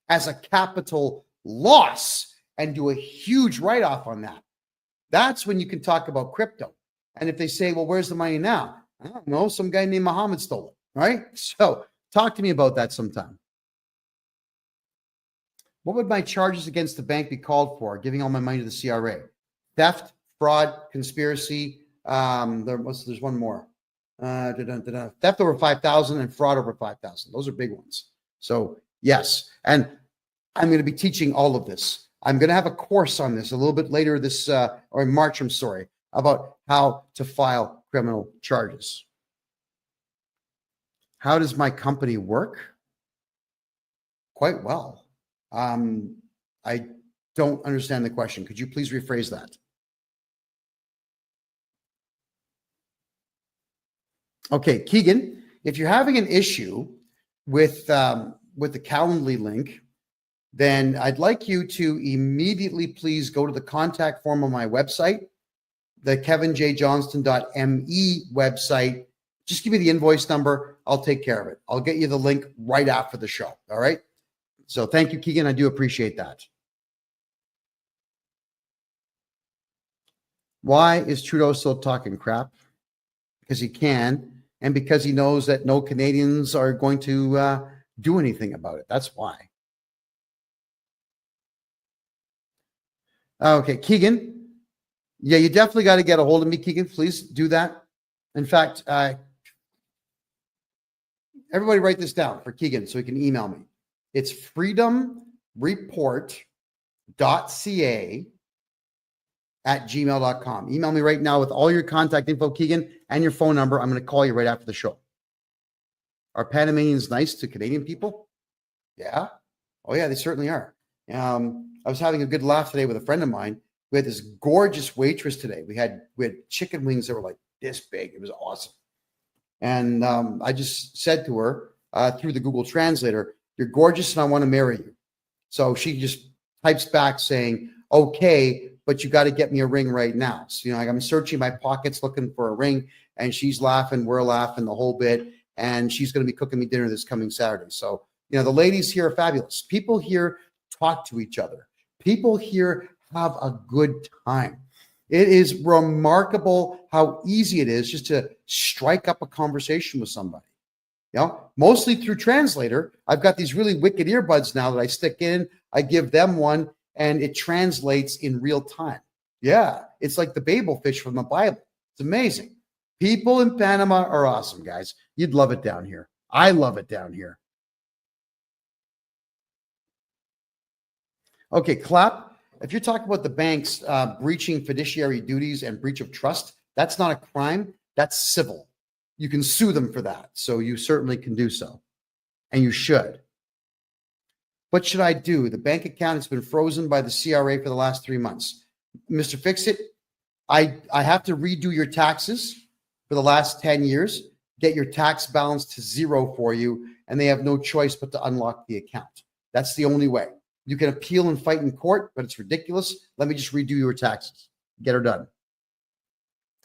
as a capital loss and do a huge write-off on that. That's when you can talk about crypto. And if they say, well, where's the money now? I don't know. Some guy named Muhammad stole it, right? So talk to me about that sometime. What would my charges against the bank be called for? Giving all my money to the CRA? Theft, fraud, conspiracy. There's one more. Theft over 5,000 and fraud over 5,000. Those are big ones. So yes, and I'm going to be teaching all of this. I'm going to have a course on this a little bit later this, or in March, I'm sorry, about how to file criminal charges. How does my company work? Quite well. I don't understand the question. Could you please rephrase that? Okay, Keegan, if you're having an issue with the Calendly link, then I'd like you to immediately please go to the contact form on my website, the KevinJJohnston.me website. Just give me the invoice number. I'll take care of it. I'll get you the link right after the show. All right. So thank you, Keegan. I do appreciate that. Why is Trudeau still talking crap? Because he can, and because he knows that no Canadians are going to do anything about it. That's why. Okay, Keegan. Yeah, you definitely got to get a hold of me, Keegan. Please do that. In fact, everybody write this down for Keegan so he can email me. It's freedomreport.ca@gmail.com. Email me right now with all your contact info, Keegan, and your phone number. I'm going to call you right after the show. Are Panamanians nice to Canadian people? Yeah. Oh, yeah, they certainly are. I was having a good laugh today with a friend of mine. We had this gorgeous waitress today. We had chicken wings that were like this big. It was awesome. And I just said to her through the Google Translator, "You're gorgeous and I want to marry you." So she just types back saying, "Okay, but you got to get me a ring right now." So, I'm searching my pockets looking for a ring, and she's laughing, we're laughing the whole bit, and she's going to be cooking me dinner this coming Saturday. So, the ladies here are fabulous. People here talk to each other. People here have a good time. It is remarkable how easy it is just to strike up a conversation with somebody. Mostly through Translator. I've got these really wicked earbuds now that I stick in. I give them one, and it translates in real time. Yeah, it's like the Babel fish from the Bible. It's amazing. People in Panama are awesome, guys. You'd love it down here. I love it down here. Okay, Clap. If you're talking about the banks breaching fiduciary duties and breach of trust, that's not a crime. That's civil. You can sue them for that. So you certainly can do so. And you should. What should I do? The bank account has been frozen by the CRA for the last 3 months. Mr. Fix-It, I have to redo your taxes for the last 10 years, get your tax balance to zero for you, and they have no choice but to unlock the account. That's the only way. You can appeal and fight in court, but it's ridiculous. Let me just redo your taxes. Get her done.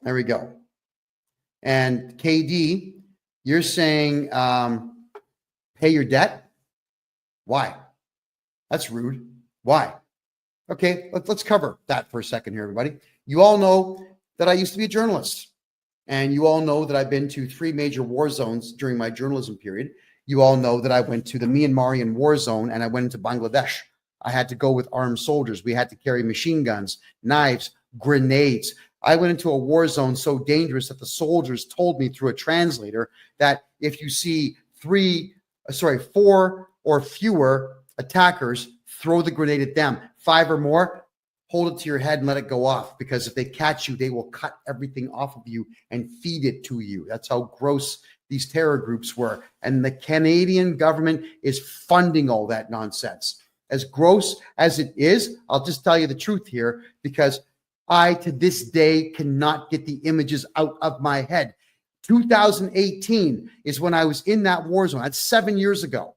There we go. And KD, you're saying pay your debt? Why? That's rude. Why? Okay, let's cover that for a second here, everybody. You all know that I used to be a journalist. And you all know that I've been to 3 major war zones during my journalism period. You all know that I went to the Myanmarian war zone and I went into Bangladesh. I had to go with armed soldiers. We had to carry machine guns, knives, grenades. I went into a war zone so dangerous that the soldiers told me through a translator that if you see 4 or fewer attackers, throw the grenade at them. 5 or more, hold it to your head and let it go off, because if they catch you, they will cut everything off of you and feed it to you. That's how gross these terror groups were. And the Canadian government is funding all that nonsense. As gross as it is, I'll just tell you the truth here, because I, to this day, cannot get the images out of my head. 2018 is when I was in that war zone. That's 7 years ago.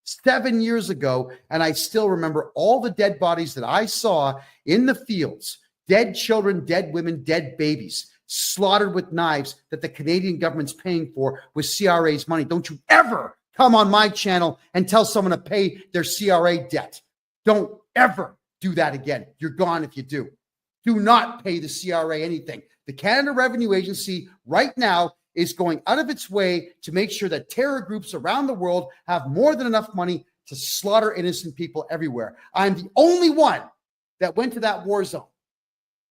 7 years ago, and I still remember all the dead bodies that I saw in the fields. Dead children, dead women, dead babies, slaughtered with knives that the Canadian government's paying for with CRA's money. Don't you ever come on my channel and tell someone to pay their CRA debt. Don't ever do that again. You're gone if you do. Do not pay the CRA anything. The Canada Revenue Agency right now is going out of its way to make sure that terror groups around the world have more than enough money to slaughter innocent people everywhere. I'm the only one that went to that war zone.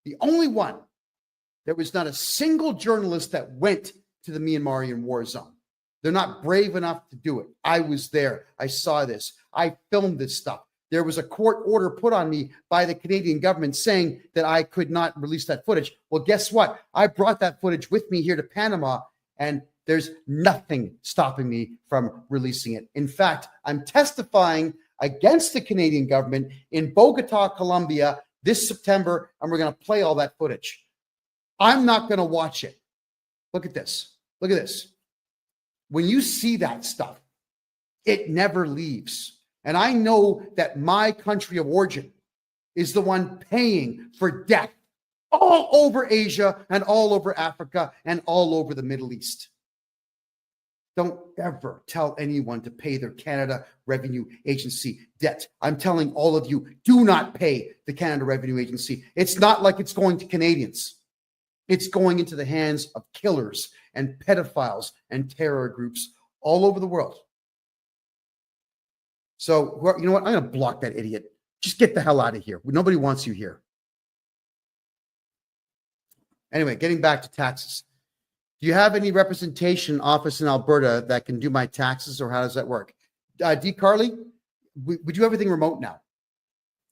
The only one. There was not a single journalist that went to the Myanmarian war zone. They're not brave enough to do it. I was there. I saw this. I filmed this stuff. There was a court order put on me by the Canadian government saying that I could not release that footage. Well, guess what? I brought that footage with me here to Panama, and there's nothing stopping me from releasing it. In fact, I'm testifying against the Canadian government in Bogota, Colombia this September, and we're going to play all that footage. I'm not going to watch it. Look at this. Look at this. When you see that stuff, it never leaves. And I know that my country of origin is the one paying for death all over Asia and all over Africa and all over the Middle East. Don't ever tell anyone to pay their Canada Revenue Agency debt. I'm telling all of you, do not pay the Canada Revenue Agency. It's not like it's going to Canadians. It's going into the hands of killers and pedophiles and terror groups all over the world. So, you know what? I'm going to block that idiot. Just get the hell out of here. Nobody wants you here. Anyway, getting back to taxes. Do you have any representation office in Alberta that can do my taxes, or how does that work? D. Carly, we do everything remote now.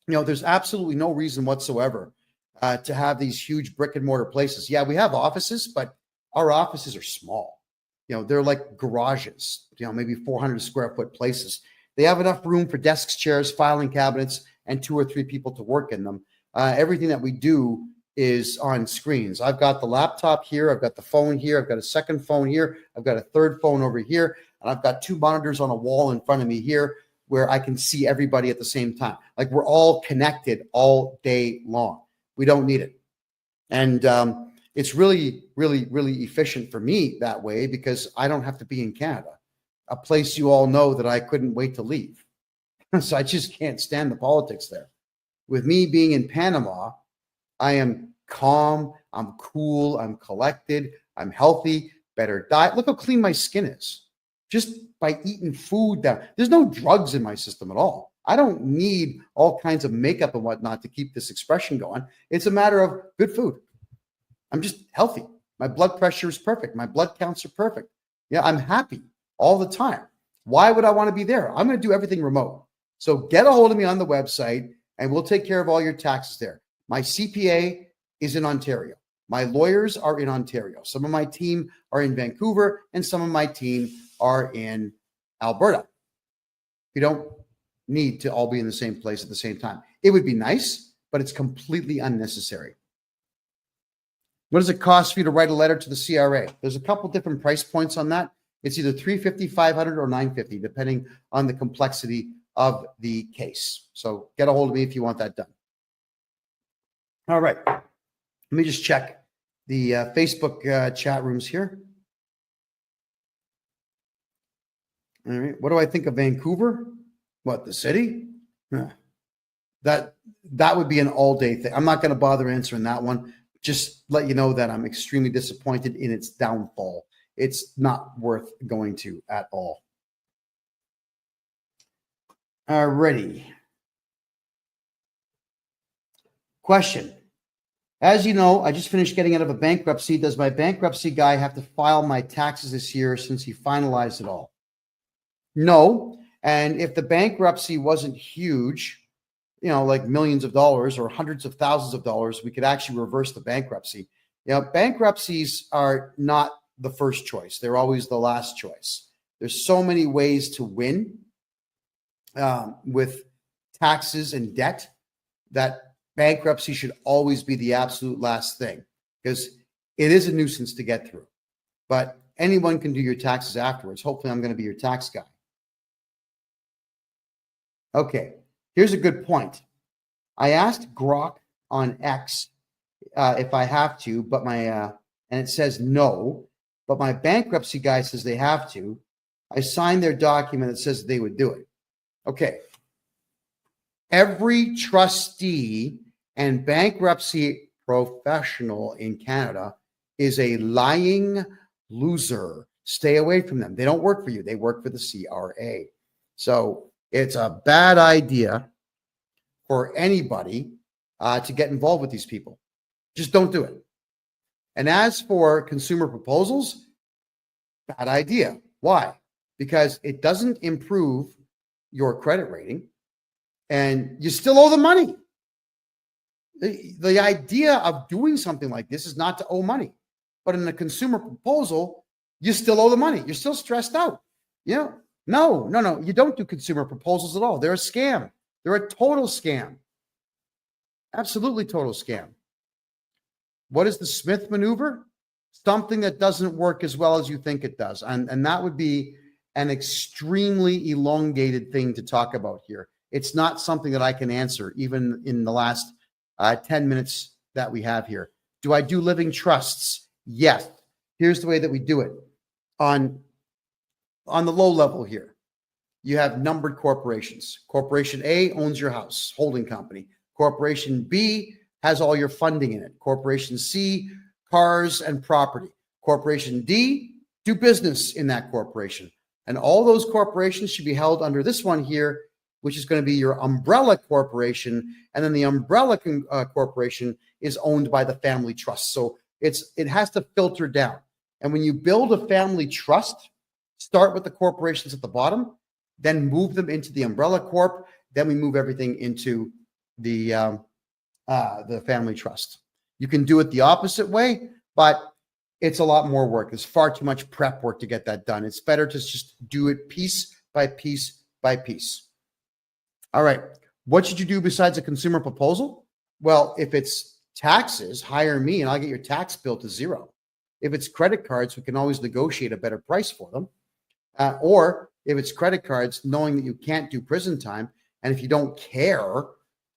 You know, there's absolutely no reason whatsoever to have these huge brick and mortar places. Yeah, we have offices, but our offices are small. You know, they're like garages, you know, maybe 400 square foot places. They have enough room for desks, chairs, filing cabinets, and 2 or 3 people to work in them. Everything that we do is on screens. I've got the laptop here. I've got the phone here. I've got a second phone here. I've got a third phone over here. And I've got 2 monitors on a wall in front of me here where I can see everybody at the same time. Like, we're all connected all day long. We don't need it. And it's really, really, really efficient for me that way, because I don't have to be in Canada, a place you all know that I couldn't wait to leave. So I just can't stand the politics there. With me being in Panama, I am calm, I'm cool, I'm collected, I'm healthy, better diet. Look how clean my skin is just by eating food. There's no drugs in my system at all. I don't need all kinds of makeup and whatnot to keep this expression going. It's a matter of good food. I'm just healthy. My blood pressure is perfect. My blood counts are perfect. Yeah, I'm happy all the time. Why would I want to be there? I'm going to do everything remote. So get a hold of me on the website and we'll take care of all your taxes there. My CPA is in Ontario. My lawyers are in Ontario. Some of my team are in Vancouver and some of my team are in Alberta. You don't need to all be in the same place at the same time. It would be nice, but it's completely unnecessary. What does it cost for you to write a letter to the CRA? There's a couple different price points on that. It's either $350, $500, or $950, depending on the complexity of the case. So get a hold of me if you want that done. All right. Let me just check the Facebook chat rooms here. All right. What do I think of Vancouver? What, the city? Yeah. That would be an all-day thing. I'm not going to bother answering that one. just let you know that I'm extremely disappointed in its downfall. It's not worth going to at all. Alrighty. Question. As you know, I just finished getting out of a bankruptcy. Does my bankruptcy guy have to file my taxes this year since he finalized it all? No. And if the bankruptcy wasn't huge, like millions of dollars or hundreds of thousands of dollars, we could actually reverse the bankruptcy. Bankruptcies are not the first choice. They're always the last choice. There's so many ways to win with taxes and debt that bankruptcy should always be the absolute last thing, because it is a nuisance to get through. But anyone can do your taxes afterwards. Hopefully, I'm going to be your tax guy. Okay, here's a good point. I asked Grok on X if I have to, but and it says no, but my bankruptcy guy says they have to. I signed their document that says they would do it. Okay. Every trustee and bankruptcy professional in Canada is a lying loser. Stay away from them. They don't work for you. They work for the CRA. So it's a bad idea for anybody to get involved with these people. Just don't do it. And as for consumer proposals, bad idea. Why? Because it doesn't improve your credit rating and you still owe the money. The idea of doing something like this is not to owe money. But in a consumer proposal, you still owe the money. You're still stressed out. No, you don't do consumer proposals at all. They're a scam. They're a total scam. Absolutely total scam. What is the Smith maneuver? Something that doesn't work as well as you think it does. And that would be an extremely elongated thing to talk about here. It's not something that I can answer even in the last 10 minutes that we have here. Do I do living trusts? Yes. Here's the way that we do it. On the low level here, you have numbered corporations. Corporation A owns your house, holding company. Corporation B has all your funding in it. Corporation C, cars and property. Corporation D, do business in that corporation. And all those corporations should be held under this one here, which is going to be your umbrella corporation. And then the umbrella corporation is owned by the family trust. So it has to filter down. And when you build a family trust, start with the corporations at the bottom, then move them into the umbrella corp. Then we move everything into the family trust. You can do it the opposite way, but it's a lot more work. There's far too much prep work to get that done. It's better to just do it piece by piece by piece. All right. What should you do besides a consumer proposal? Well, if it's taxes, hire me and I'll get your tax bill to zero. If it's credit cards, we can always negotiate a better price for them. Or if it's credit cards, knowing that you can't do prison time, and if you don't care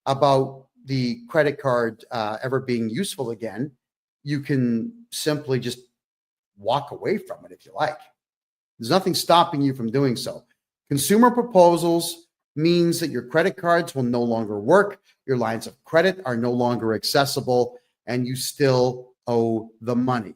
about the credit card ever being useful again, you can simply just walk away from it if you like. There's nothing stopping you from doing so. Consumer proposals means that your credit cards will no longer work, your lines of credit are no longer accessible, and you still owe the money.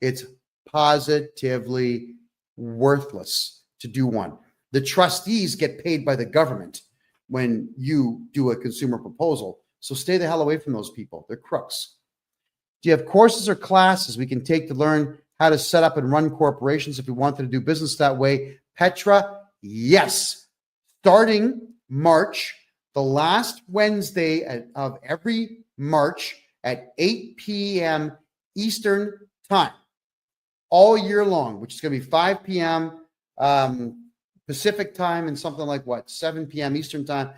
It's positively worthless to do one. The trustees get paid by the government when you do a consumer proposal. So stay the hell away from those people. They're crooks. Do you have courses or classes we can take to learn how to set up and run corporations if we wanted to do business that way? Petra, yes. Starting March, the last Wednesday of every March at 8 p.m. Eastern time, all year long, which is going to be 5 p.m. Pacific time and something like 7 p.m. Eastern time,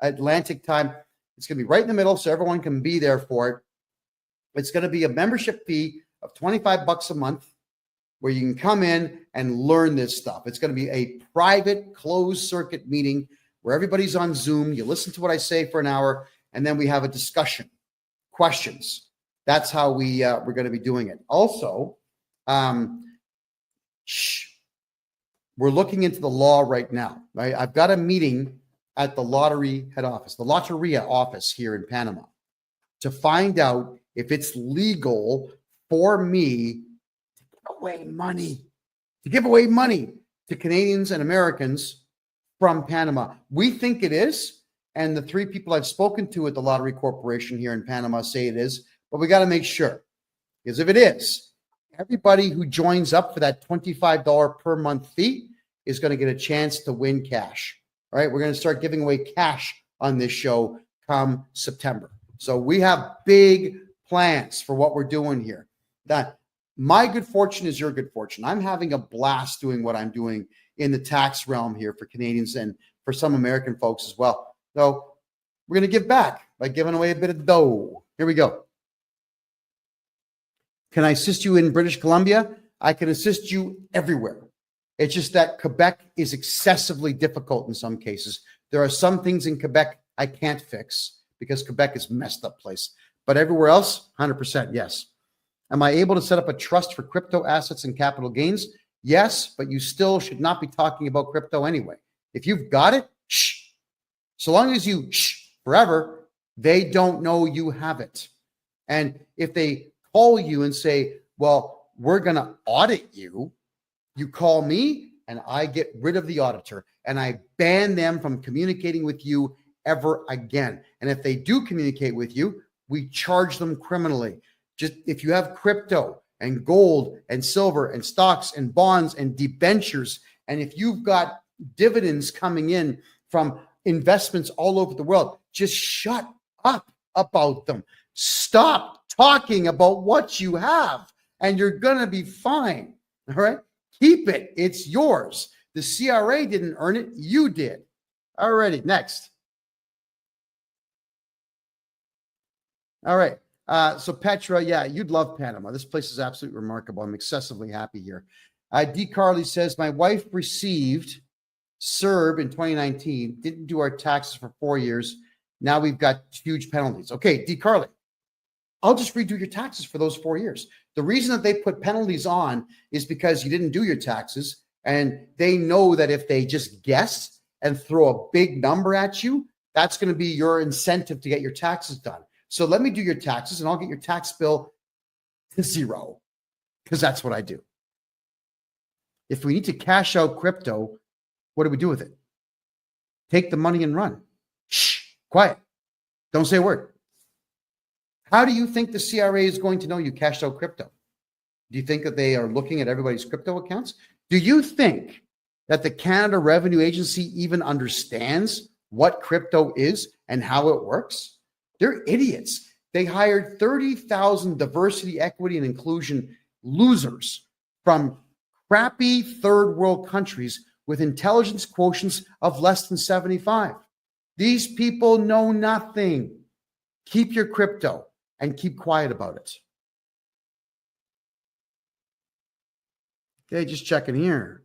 Atlantic time. It's going to be right in the middle so everyone can be there for it. It's going to be a membership fee of $25 a month where you can come in and learn this stuff. It's going to be a private closed circuit meeting where everybody's on Zoom. You listen to what I say for an hour, and then we have a discussion, questions. That's how we're going to be doing it. Also, we're looking into the law right now. Right? I've got a meeting at the lottery head office, the Lotteria office here in Panama, to find out if it's legal for me to give away money to Canadians and Americans from Panama. We think it is, and the 3 people I've spoken to at the Lottery Corporation here in Panama say it is, but we got to make sure. Because if it is, everybody who joins up for that $25 per month fee is going to get a chance to win cash. All right, we're going to start giving away cash on this show come September. So we have big plans for what we're doing here. That my good fortune is your good fortune. I'm having a blast doing what I'm doing in the tax realm here for Canadians and for some American folks as well. So we're going to give back by giving away a bit of dough. Here we go. Can I assist you in British Columbia? I can assist you everywhere. It's just that Quebec is excessively difficult in some cases. There are some things in Quebec I can't fix because Quebec is a messed up place. But everywhere else, 100% yes. Am I able to set up a trust for crypto assets and capital gains? Yes, but you still should not be talking about crypto anyway. If you've got it, shh. So long as you shh forever, they don't know you have it. And if they call you and say, well, we're going to audit you, you call me and I get rid of the auditor and I ban them from communicating with you ever again. And if they do communicate with you, we charge them criminally. Just if you have crypto and gold and silver and stocks and bonds and debentures, and if you've got dividends coming in from investments all over the world, just shut up about them. Stop talking about what you have and you're going to be fine. All right. Keep it. It's yours. The CRA didn't earn it. You did. All righty. Next. All right. So Petra, yeah, you'd love Panama. This place is absolutely remarkable. I'm excessively happy here. D. Carly says, my wife received CERB in 2019, didn't do our taxes for 4 years. Now we've got huge penalties. Okay, D. Carly, I'll just redo your taxes for those 4 years. The reason that they put penalties on is because you didn't do your taxes, and they know that if they just guess and throw a big number at you, that's going to be your incentive to get your taxes done. So let me do your taxes, and I'll get your tax bill to zero, because that's what I do. If we need to cash out crypto, what do we do with it? Take the money and run. Shh, quiet. Don't say a word. How do you think the CRA is going to know you cashed out crypto? Do you think that they are looking at everybody's crypto accounts? Do you think that the Canada Revenue Agency even understands what crypto is and how it works? They're idiots. They hired 30,000 diversity, equity, and inclusion losers from crappy third world countries with intelligence quotients of less than 75. These people know nothing. Keep your crypto and keep quiet about it. Okay, just checking here.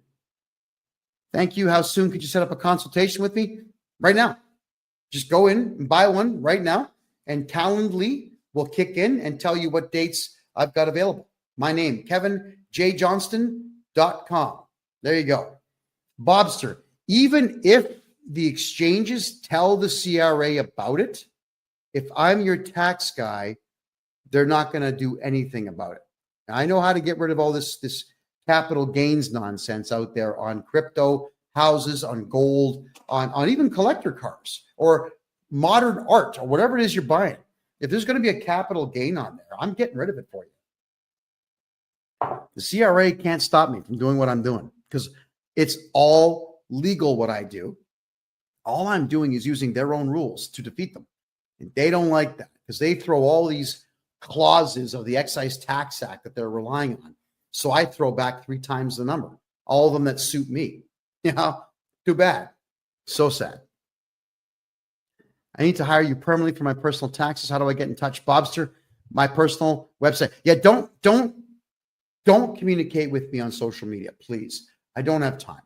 Thank you. How soon could you set up a consultation with me? Right now. Just go in and buy one right now, and Calendly will kick in and tell you what dates I've got available. My name, KevinJJohnston.com. There you go. Bobster, even if the exchanges tell the CRA about it, if I'm your tax guy, they're not going to do anything about it. Now, I know how to get rid of all this capital gains nonsense out there on crypto, houses, on gold, on even collector cars or modern art or whatever it is you're buying. If there's going to be a capital gain on there, I'm getting rid of it for you. The CRA can't stop me from doing what I'm doing because it's all legal what I do. All I'm doing is using their own rules to defeat them. And they don't like that because they throw all these clauses of the Excise Tax Act that they're relying on. So I throw back 3 times the number, all of them that suit me. You know, too bad. So sad. I need to hire you permanently for my personal taxes. How do I get in touch? Bobster, my personal website. Yeah, don't communicate with me on social media, please. I don't have time.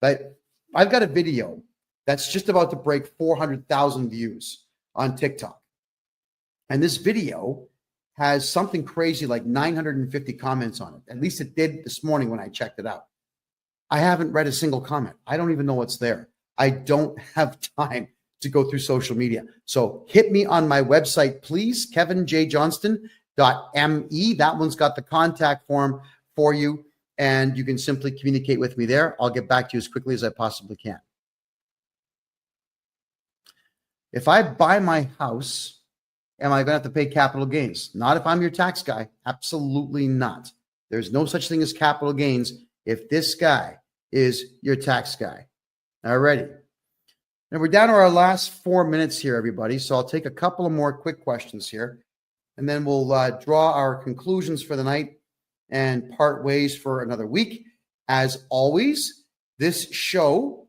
But I've got a video that's just about to break 400,000 views on TikTok. And this video has something crazy like 950 comments on it. At least it did this morning when I checked it out. I haven't read a single comment. I don't even know what's there. I don't have time to go through social media. So hit me on my website, please, KevinJJohnston.me. That one's got the contact form for you, and you can simply communicate with me there. I'll get back to you as quickly as I possibly can. If I buy my house, am I going to have to pay capital gains? Not if I'm your tax guy. Absolutely not. There's no such thing as capital gains if this guy is your tax guy. Alrighty. And we're down to our last 4 minutes here, everybody. So I'll take a couple of more quick questions here, and then we'll draw our conclusions for the night and part ways for another week. As always, this show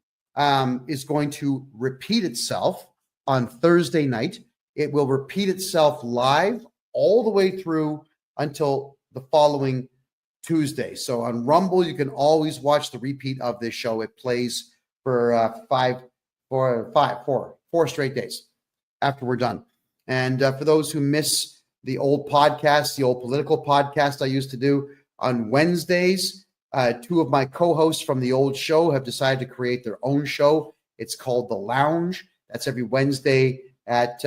is going to repeat itself on Thursday night. It will repeat itself live all the way through until the following Tuesday. So on Rumble, you can always watch the repeat of this show. It plays for four straight days after we're done. And for those who miss the old podcast, the old political podcast I used to do on Wednesdays, two of my co-hosts from the old show have decided to create their own show. It's called The Lounge. That's every Wednesday at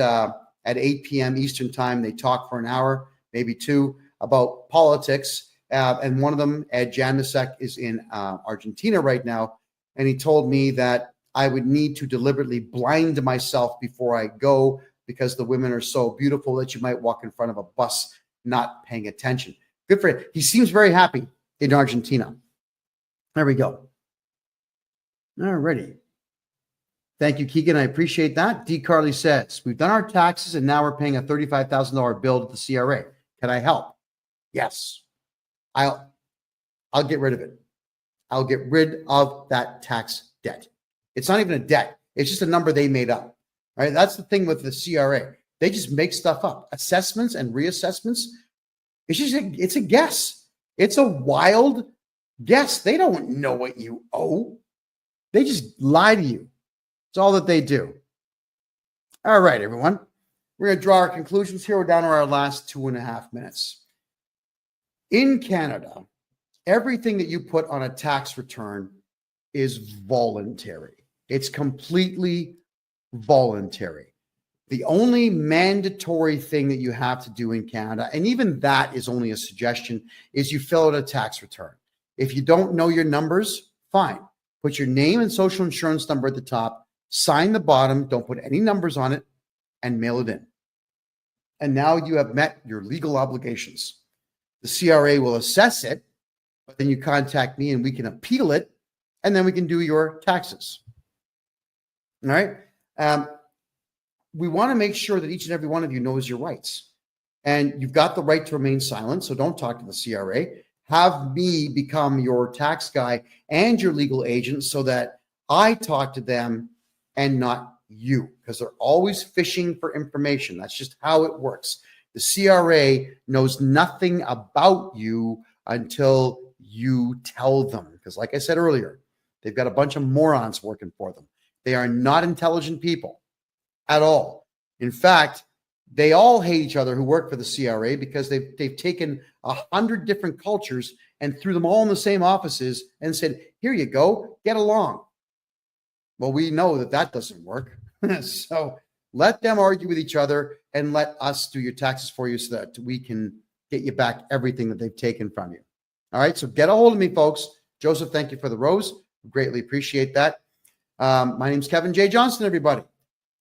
8 p.m. Eastern time. They talk for an hour, maybe two, about politics. And one of them, Ed Janusek, is in Argentina right now. And he told me that I would need to deliberately blind myself before I go because the women are so beautiful that you might walk in front of a bus not paying attention. Good for him. He seems very happy in Argentina. There we go. All righty. Thank you, Keegan. I appreciate that. D. Carly says, we've done our taxes and now we're paying a $35,000 bill to the CRA. Can I help? Yes. I'll get rid of it. I'll get rid of that tax debt. It's not even a debt. It's just a number they made up. Right? That's the thing with the CRA. They just make stuff up. Assessments and reassessments. It's a guess. It's a wild guess. They don't know what you owe. They just lie to you. It's all that they do. All right, everyone. We're going to draw our conclusions here. We're down to our last 2.5 minutes. In Canada, everything that you put on a tax return is voluntary. It's completely voluntary. The only mandatory thing that you have to do in Canada, and even that is only a suggestion, is you fill out a tax return. If you don't know your numbers, fine. Put your name and social insurance number at the top. Sign the bottom, don't put any numbers on it, and mail it in. And now you have met your legal obligations. The CRA will assess it, but then you contact me and we can appeal it, and then we can do your taxes. All right? We want to make sure that each and every one of you knows your rights. And you've got the right to remain silent, so don't talk to the CRA. Have me become your tax guy and your legal agent so that I talk to them and not you, because they're always fishing for information. That's just how it works. The CRA knows nothing about you until you tell them, because like I said earlier, they've got a bunch of morons working for them. They are not intelligent people at all. In fact, they all hate each other who work for the CRA because they've taken 100 different cultures and threw them all in the same offices and said, here you go, get along. Well, we know that doesn't work. So let them argue with each other and let us do your taxes for you so that we can get you back everything that they've taken from you. All right, so get a hold of me, folks. Joseph, thank you for the rose. Greatly appreciate that. My name's Kevin J. Johnston, everybody.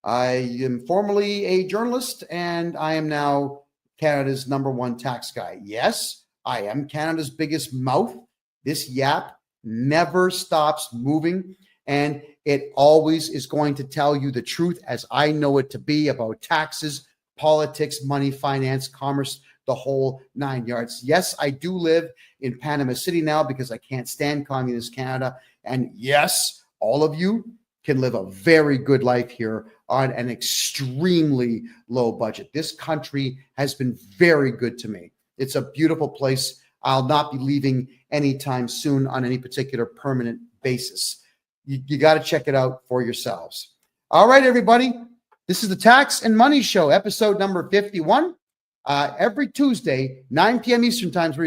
I am formerly a journalist, and I am now Canada's #1 tax guy. Yes, I am Canada's biggest mouth. This yap never stops moving, and it always is going to tell you the truth as I know it to be about taxes, politics, money, finance, commerce, the whole 9 yards. Yes, I do live in Panama City now because I can't stand communist Canada. And yes, all of you can live a very good life here on an extremely low budget. This country has been very good to me. It's a beautiful place. I'll not be leaving anytime soon on any particular permanent basis. You got to check it out for yourselves. All right, everybody. This is the Tax and Money Show, episode number 51. Every Tuesday, 9 p.m. Eastern Time, where you